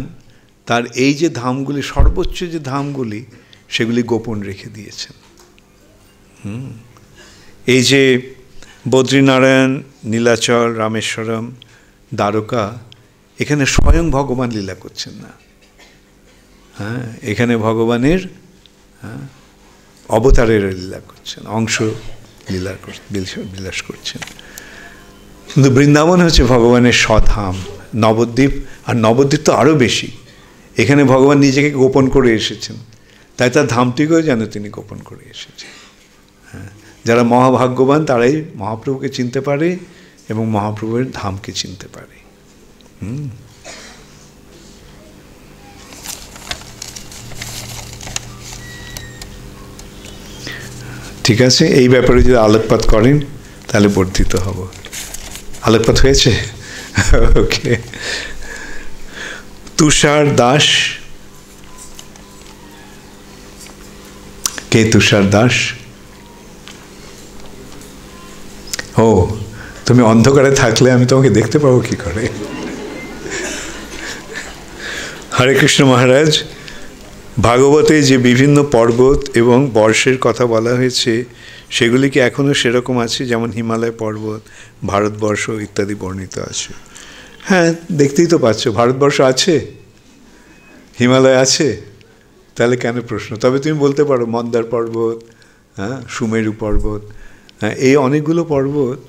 তার এই যে ধামগুলি, সর্বোচ্চ যে ধামগুলি, সেগুলি গোপন রেখে দিয়েছেন। এই যে বদ্রীনারায়ণ, নীলাচল, রামেশ্বরম, দ্বারকা, এখানে স্বয়ং ভগবান লীলা করছেন না। হ্যাঁ, এখানে ভগবানের অবতারের লীলা করছেন, অংশ বিলাস করছেন। কিন্তু বৃন্দাবন হচ্ছে ভগবানের স্বধাম, নবদ্বীপ। আর নবদ্বীপ তো আরও বেশি, এখানে ভগবান নিজেকে গোপন করে এসেছেন, তাই তার ধামটিকেও যেন তিনি গোপন করে এসেছেন। হ্যাঁ, যারা মহাভাগ্যবান তারাই মহাপ্রভুকে চিনতে পারে এবং মহাপ্রভুর ধামকে চিনতে পারে। ঠিক আছে, এই ব্যাপারে যদি আলোকপাত করেন তাহলে বর্ধিত হব। আলোকপাত হয়েছে? ওকে। তুষার দাস, কে তুষার দাস? ও, তুমি অন্ধকারে থাকলে আমি তোমাকে দেখতে পাবো কি করে? হরে কৃষ্ণ মহারাজ, ভাগবতে যে বিভিন্ন পর্বত এবং বর্ষের কথা বলা হয়েছে সেগুলি কি এখনও সেরকম আছে, যেমন হিমালয় পর্বত, ভারতবর্ষ ইত্যাদি বর্ণিত আছে? হ্যাঁ, দেখতেই তো পাচ্ছ, ভারতবর্ষ আছে, হিমালয় আছে, তাহলে কেন প্রশ্ন? তবে তুমি বলতে পারো মন্দার পর্বত, হ্যাঁ, সুমেরু পর্বত, হ্যাঁ, এই অনেকগুলো পর্বত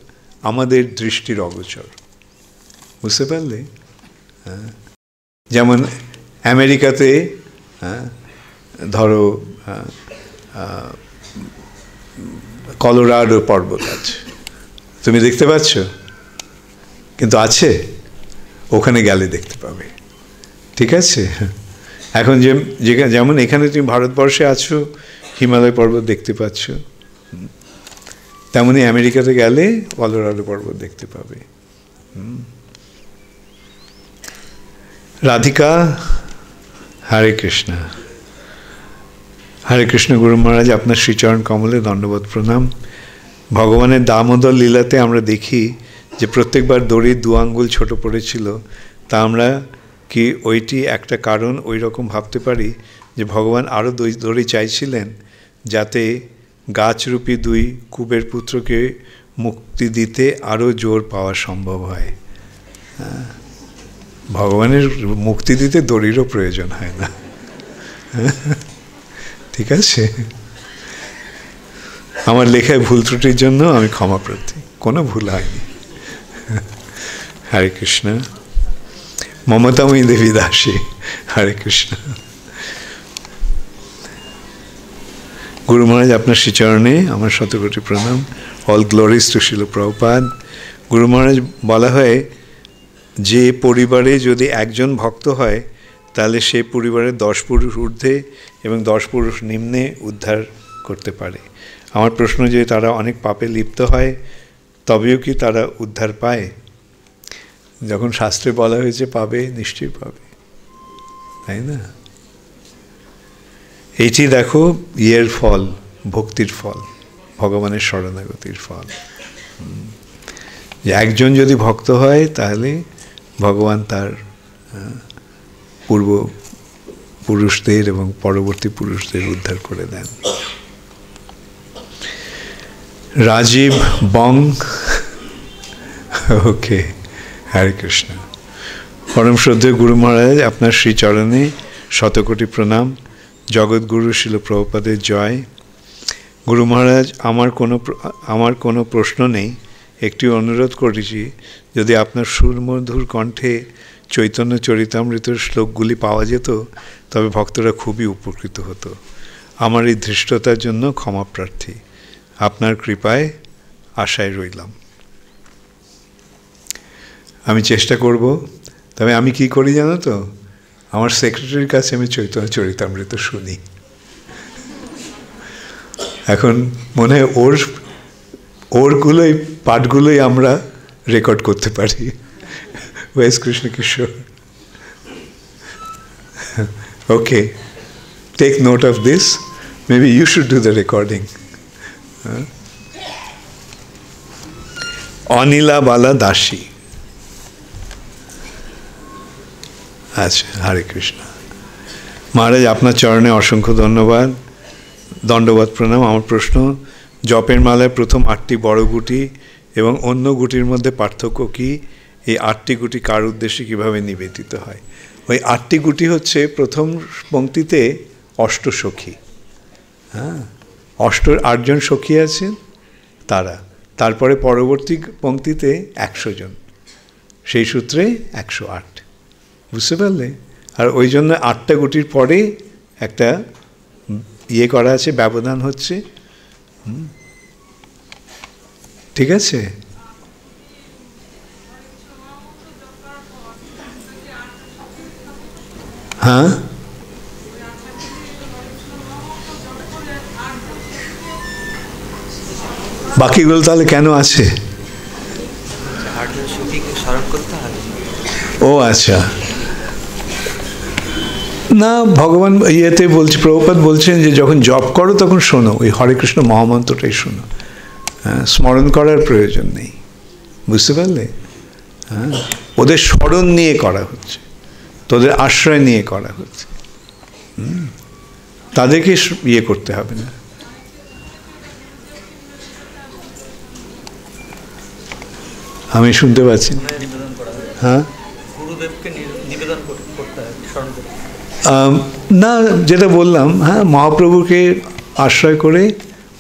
আমাদের দৃষ্টির অগোচর, বুঝতে পারলে? হ্যাঁ, যেমন আমেরিকাতে, হ্যাঁ, ধরো কলোরাডো পর্বত আছে, তুমি দেখতে পাচ্ছ, কিন্তু আছে, ওখানে গেলে দেখতে পাবে, ঠিক আছে? এখন যেমন এখানে তুমি ভারতবর্ষে আছো, হিমালয় পর্বত দেখতে পাচ্ছ, তেমনি আমেরিকাতে গেলে কলোরাডো পর্বত দেখতে পাবে। রাধিকা, হরে কৃষ্ণ। হরে কৃষ্ণ গুরু মহারাজ, আপনার শ্রীচরণ কমলে দণ্ডবোধ প্রণাম। ভগবানের দামোদর লীলাতে আমরা দেখি যে প্রত্যেকবার দড়ির 2 আঙ্গুল ছোট পড়েছিল, তা আমরা কি ওইটি একটা কারণ ওই রকম ভাবতে পারি যে ভগবান আরও দড়ি চাইছিলেন যাতে গাছরূপী 2 কুবের পুত্রকে মুক্তি দিতে আরও জোর পাওয়া সম্ভব হয়? ভগবানের মুক্তি দিতে দড়িরও প্রয়োজন হয় না, ঠিক আছে? আমার লেখায় ভুল ত্রুটির জন্য আমি ক্ষমা প্রার্থী, কোনো ভুল হয়নি। হরে কৃষ্ণ। মমতাময়ী দেবী দাসী, হরে কৃষ্ণ। গুরু মহারাজ, আপনার শ্রীচরণে আমার শতকোটি প্রণাম। অল গ্লোরিজ টু শিল প্রভুপাদ। গুরু মহারাজ, বলা হয় যে পরিবারে যদি একজন ভক্ত হয় তাহলে সে পরিবারের 10 পুরুষ ঊর্ধ্বে এবং 10 পুরুষ নিম্নে উদ্ধার করতে পারে। আমার প্রশ্ন যে তারা অনেক পাপে লিপ্ত হয় তবেও কি তারা উদ্ধার পায়? যখন শাস্ত্রে বলা হয়েছে পাবে, নিশ্চয়ই পাবে, তাই না? এইটি দেখো ইয়ের ফল, ভক্তির ফল, ভগবানের শরণাগতির ফল। যে একজন যদি ভক্ত হয় তাহলে ভগবান তার পূর্ব পুরুষদের এবং পরবর্তী পুরুষদের উদ্ধার করে দেন। রাজীব বং, ওকে, হরে কৃষ্ণ। পরম শ্রদ্ধেয় গুরু মহারাজ, আপনার শ্রীচরণে শতকোটি প্রণাম। জগৎগুরু শিল প্রভুপাদের জয়। গুরু মহারাজ, আমার কোনো প্রশ্ন নেই, একটি অনুরোধ করেছি, যদি আপনার সুরমধুর কণ্ঠে চৈতন্য চরিতামৃতের শ্লোকগুলি পাওয়া যেত তবে ভক্তরা খুবই উপকৃত হতো। আমার এই ধৃষ্টতার জন্য ক্ষমা প্রার্থী। আপনার কৃপায় আশায় রইলাম। আমি চেষ্টা করব। তবে আমি কি করি জানো তো, আমার সেক্রেটারির কাছে আমি চৈতন্য চরিতামৃত শুনি। এখন মনে হয় ওরগুলোই পাঠগুলোই আমরা রেকর্ড করতে পারি। ওয়েস Krishna Kishore, okay, take note of this, maybe you should do the recording. Anila Bala Dasi, আচ্ছা, হরে কৃষ্ণ। মহারাজ, আপনার চরণে অসংখ্য ধন্যবাদ, দণ্ডবাদ প্রণাম। আমার প্রশ্ন, জপের মালায় প্রথম 8টি বড় গুটি এবং অন্য গুটির মধ্যে পার্থক্য কি? এই 8টি গুটি কার উদ্দেশ্যে কীভাবে নিবেদিত হয়? ওই 8টি গুটি হচ্ছে প্রথম পংক্তিতে অষ্টসখী, হ্যাঁ, 8 জন সখী আছেন তারা, তারপরে পরবর্তী পংক্তিতে 100 জন, সেই সূত্রে 108, বুঝতে পারলে? আর ওই জন্য 8টা গুটির পরে একটা ইয়ে করা আছে, ব্যবধান হচ্ছে, ঠিক আছে? হ্যাঁ, বাকিগুলো তাহলে কেন আছে? ও আচ্ছা, না, ভগবান ইয়েতে বলছে, প্রভুপাদ বলছেন যে যখন জপ করো তখন শোনো, ওই হরে কৃষ্ণ মহামন্ত্রটাই শোনো, হ্যাঁ, স্মরণ করার প্রয়োজন নেই, বুঝতে পারলে? হ্যাঁ, ওদের স্মরণ নিয়ে করা হচ্ছে, তোদের আশ্রয় নিয়ে করা হচ্ছে। তাদেরকে ইয়ে করতে হবে না। আমি শুনতে পাচ্ছি। হ্যাঁ, না, যেটা বললাম, হ্যাঁ, মহাপ্রভুকে আশ্রয় করে,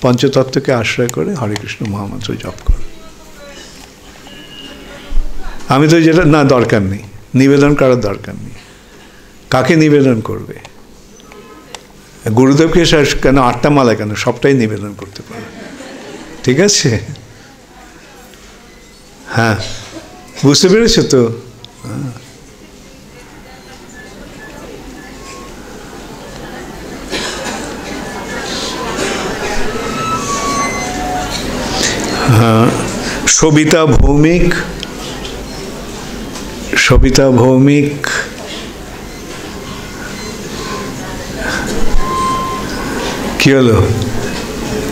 পঞ্চতত্ত্বকে আশ্রয় করে হরে কৃষ্ণ মহামন্ত্র জপ করো। আমি তো যেটা, না, দরকার নেই, নিবেদন করার দরকার নেই। কাকে নিবেদন করবে? গুরুদেবকে কেন 8টা মালা কেন, সবটাই নিবেদন করতে পারে। ঠিক আছে? হ্যাঁ, বুঝতে পেরেছো তো? হ্যাঁ, সবিতা ভৌমিক, সবিতা ভৌমিক, কি হলো?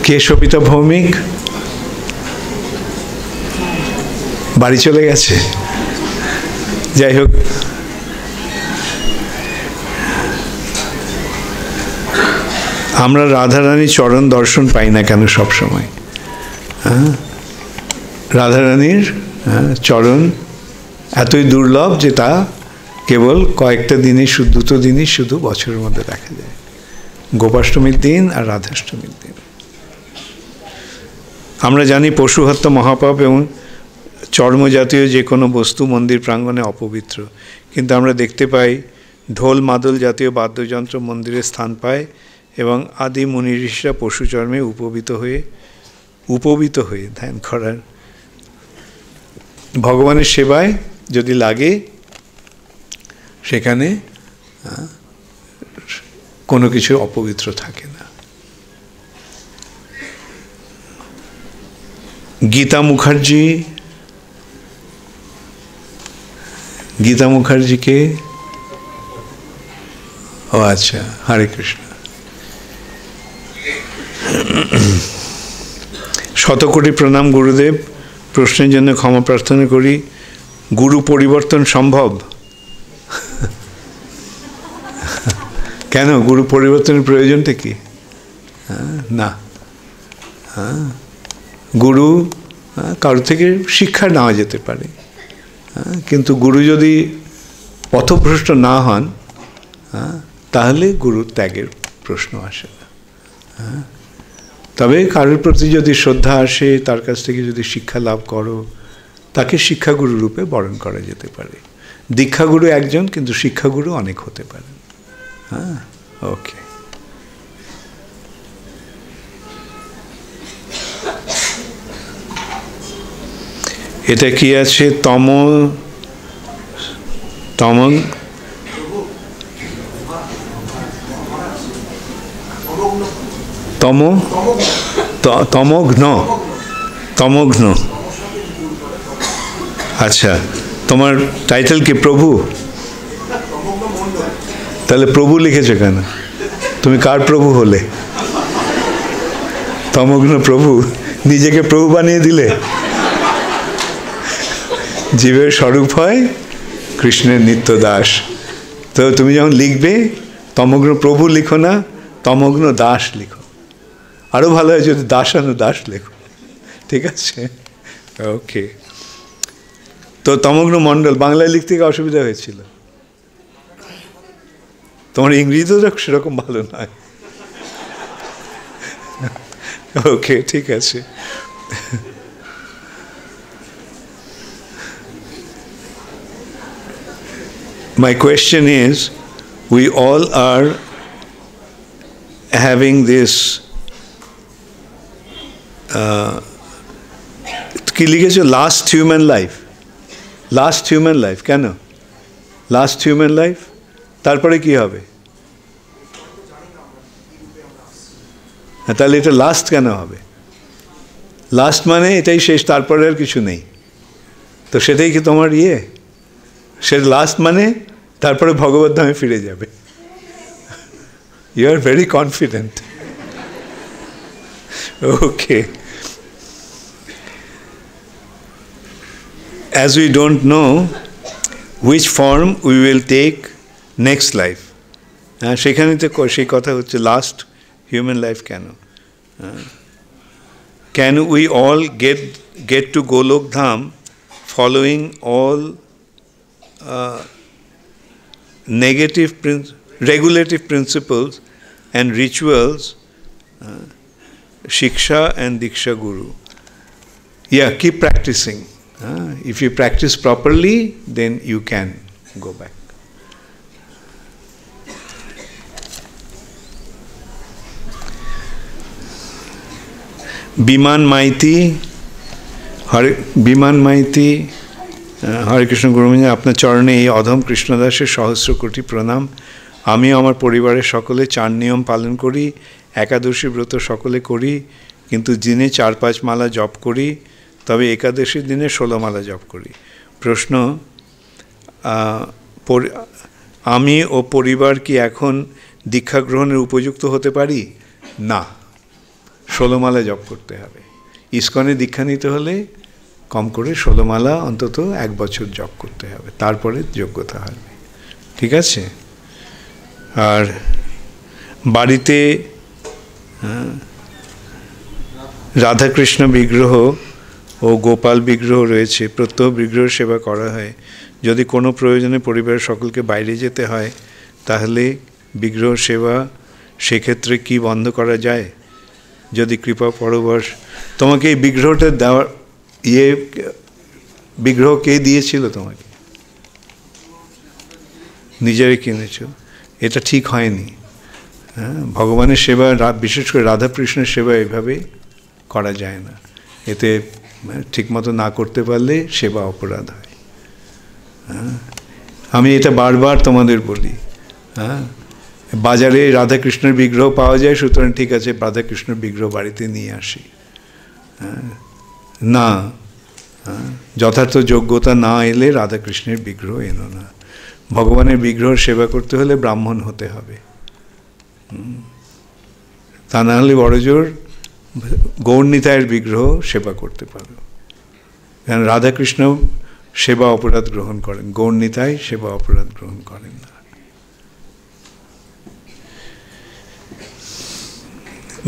কে সবিতা ভৌমিক? বাড়ি চলে গেছে? যাই হোক, আমরা রাধারানীর চরণ দর্শন পাই না কেন সব সময়? হ্যাঁ, রাধারানীর চরণ এতই দুর্লভ যে তা কেবল কয়েকটা দিনই, দুটো দিনই শুধু বছরের মধ্যে দেখা যায়, গোপাষ্টমীর দিন আর রাধাষ্টমীর দিন। আমরা জানি পশু হত্যা মহাপাপ এবং চর্মজাতীয় যে কোনো বস্তু মন্দির প্রাঙ্গণে অপবিত্র, কিন্তু আমরা দেখতে পাই ঢোল মাদল জাতীয় বাদ্যযন্ত্র মন্দিরে স্থান পায় এবং আদি মুনি ঋষিরা পশু চর্মে উপবিত হয়ে ধ্যান করার। ভগবানের সেবায় যদি লাগে সেখানে কোনো কিছু অপবিত্র থাকে না। গীতা মুখার্জি, গীতা মুখার্জিকে, ও আচ্ছা, হরে কৃষ্ণ। শতকোটি প্রণাম গুরুদেব, প্রশ্নের জন্য ক্ষমা প্রার্থনা করি। গুরু পরিবর্তন সম্ভব? কেন, গুরু পরিবর্তনের প্রয়োজনটা কি? না, গুরু কারো থেকে শিক্ষা নেওয়া যেতে পারে, কিন্তু গুরু যদি পথভ্রষ্ট না হন তাহলে গুরু ত্যাগের প্রশ্ন আসে না। তবে কারোর প্রতি যদি শ্রদ্ধা আসে, তার কাছ থেকে যদি শিক্ষা লাভ করো, তাকে শিক্ষাগুরু রূপে বরণ করা যেতে পারে। দীক্ষাগুরু একজন, কিন্তু শিক্ষাগুরু অনেক হতে পারে। হ্যাঁ, ওকে। এটা কি আছে? তমঘ্ন। আচ্ছা, তোমার টাইটেল কি? প্রভু? তাহলে প্রভু লিখেছো কেন? তুমি কার প্রভু হলে? তমঘ্ন প্রভু, নিজেকে প্রভু বানিয়ে দিলে। জীবের স্বরূপ হয় কৃষ্ণের নিত্য দাস। তো তুমি যখন লিখবে তমঘ্ন প্রভু লিখো না, তমঘ্ন দাস লিখো। আরও ভালো হয় যদি দাস লেখো। ঠিক আছে, ওকে। তো তমঘ্ন মণ্ডল বাংলায় লিখতে গিয়ে অসুবিধা হয়েছিল? তোমার ইংরেজিও সেরকম ভালো নয়। ওকে, ঠিক আছে। My question is, we all are having this কি লিখেছো? Last human life. Last human life কেন? লাস্ট হিউম্যান লাইফ, তারপরে কি হবে? তাহলে এটা লাস্ট কেন হবে? লাস্ট মানে এটাই শেষ, তারপরে আর কিছু নেই। তো সেটাই কি তোমার ইয়ে? সে লাস্ট মানে তারপরে ভগবত ধামে ফিরে যাবে। You are very confident. Okay. As we don't know which form we will take next life, হ্যাঁ, সেখানেই তো সেই কথা হচ্ছে, লাস্ট হিউম্যান লাইফ কেন? Can we all get to Golok Dham following all negative regulative principles and rituals, Shiksha and Diksha Guru. Yeah, keep practicing. If you practice properly, then you can go back. Biman Maiti, হরে কৃষ্ণ গুরুমণি, আপনার চরণে এই অধম কৃষ্ণদাসের সহস্র কোটি প্রণাম। আমি আমার পরিবারের সকলে 4 নিয়ম পালন করি, একাদশী ব্রত সকলে করি, কিন্তু দিনে 4-5 মালা জপ করি, তবে একাদশীর দিনে 16 মালা জপ করি। প্রশ্ন, আমি ও পরিবার কি এখন দীক্ষা গ্রহণের উপযুক্ত হতে পারি? না, 16 মালা জপ করতে হবে। ইস্কনে দীক্ষা নিতে হলে কম করে 16 মালা অন্তত 1 বছর জপ করতে হবে, তারপরে যোগ্যতা হবে। ঠিক আছে? আর বাড়িতে রাধাকৃষ্ণ বিগ্রহ ও গোপাল বিগ্রহ রয়েছে, প্রত্যহ বিগ্রহ সেবা করা হয়। যদি কোনো প্রয়োজনে পরিবারের সকলকে বাইরে যেতে হয়, তাহলে বিগ্রহ সেবা সেক্ষেত্রে কি বন্ধ করা যায়? যদি কৃপা পরবশ। তোমাকে এই বিগ্রহটা দেওয়ার বিগ্রহ কে দিয়েছিল তোমাকে? নিজেরাই কিনেছ। এটা ঠিক হয়নি। হ্যাঁ, ভগবানের সেবা, বিশেষ করে রাধাকৃষ্ণের সেবা এভাবে করা যায় না। এতে ঠিকমতো না করতে পারলে সেবা অপরাধ হয়। হ্যাঁ, আমি এটা বারবার তোমাদের বলি। হ্যাঁ, বাজারে রাধাকৃষ্ণের বিগ্রহ পাওয়া যায়, সুতরাং ঠিক আছে রাধাকৃষ্ণের বিগ্রহ বাড়িতে নিয়ে আসি। হ্যাঁ, না, যথার্থ যোগ্যতা না এলে রাধাকৃষ্ণের বিগ্রহ এনো না। ভগবানের বিগ্রহ সেবা করতে হলে ব্রাহ্মণ হতে হবে, তা না হলে বড়জোর গৌরনিতায়ের বিগ্রহ সেবা করতে পারো। কারণ রাধাকৃষ্ণ সেবা অপরাধ গ্রহণ করেন, গৌরনিতাই সেবা অপরাধ গ্রহণ করেন না।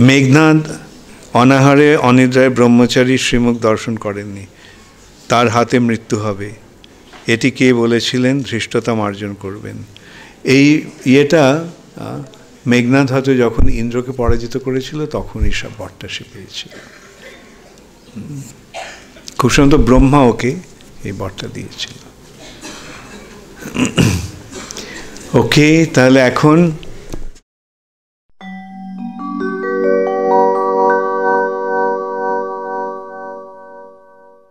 মেঘনাদ অনাহারে অনিদ্রায় ব্রহ্মচারী শ্রীমুখ দর্শন করেননি, তার হাতে মৃত্যু হবে। এটি কে বলেছিলেন? ধৃষ্টতা মার্জন করবেন। এই ইয়েটা মেঘনাদ হয়তো যখন ইন্দ্রকে পরাজিত করেছিল তখনই সব বরটা সে পেয়েছিল। খুব সুন্দর, ব্রহ্মা ওকে এই বরটা দিয়েছিল। ওকে, তাহলে এখন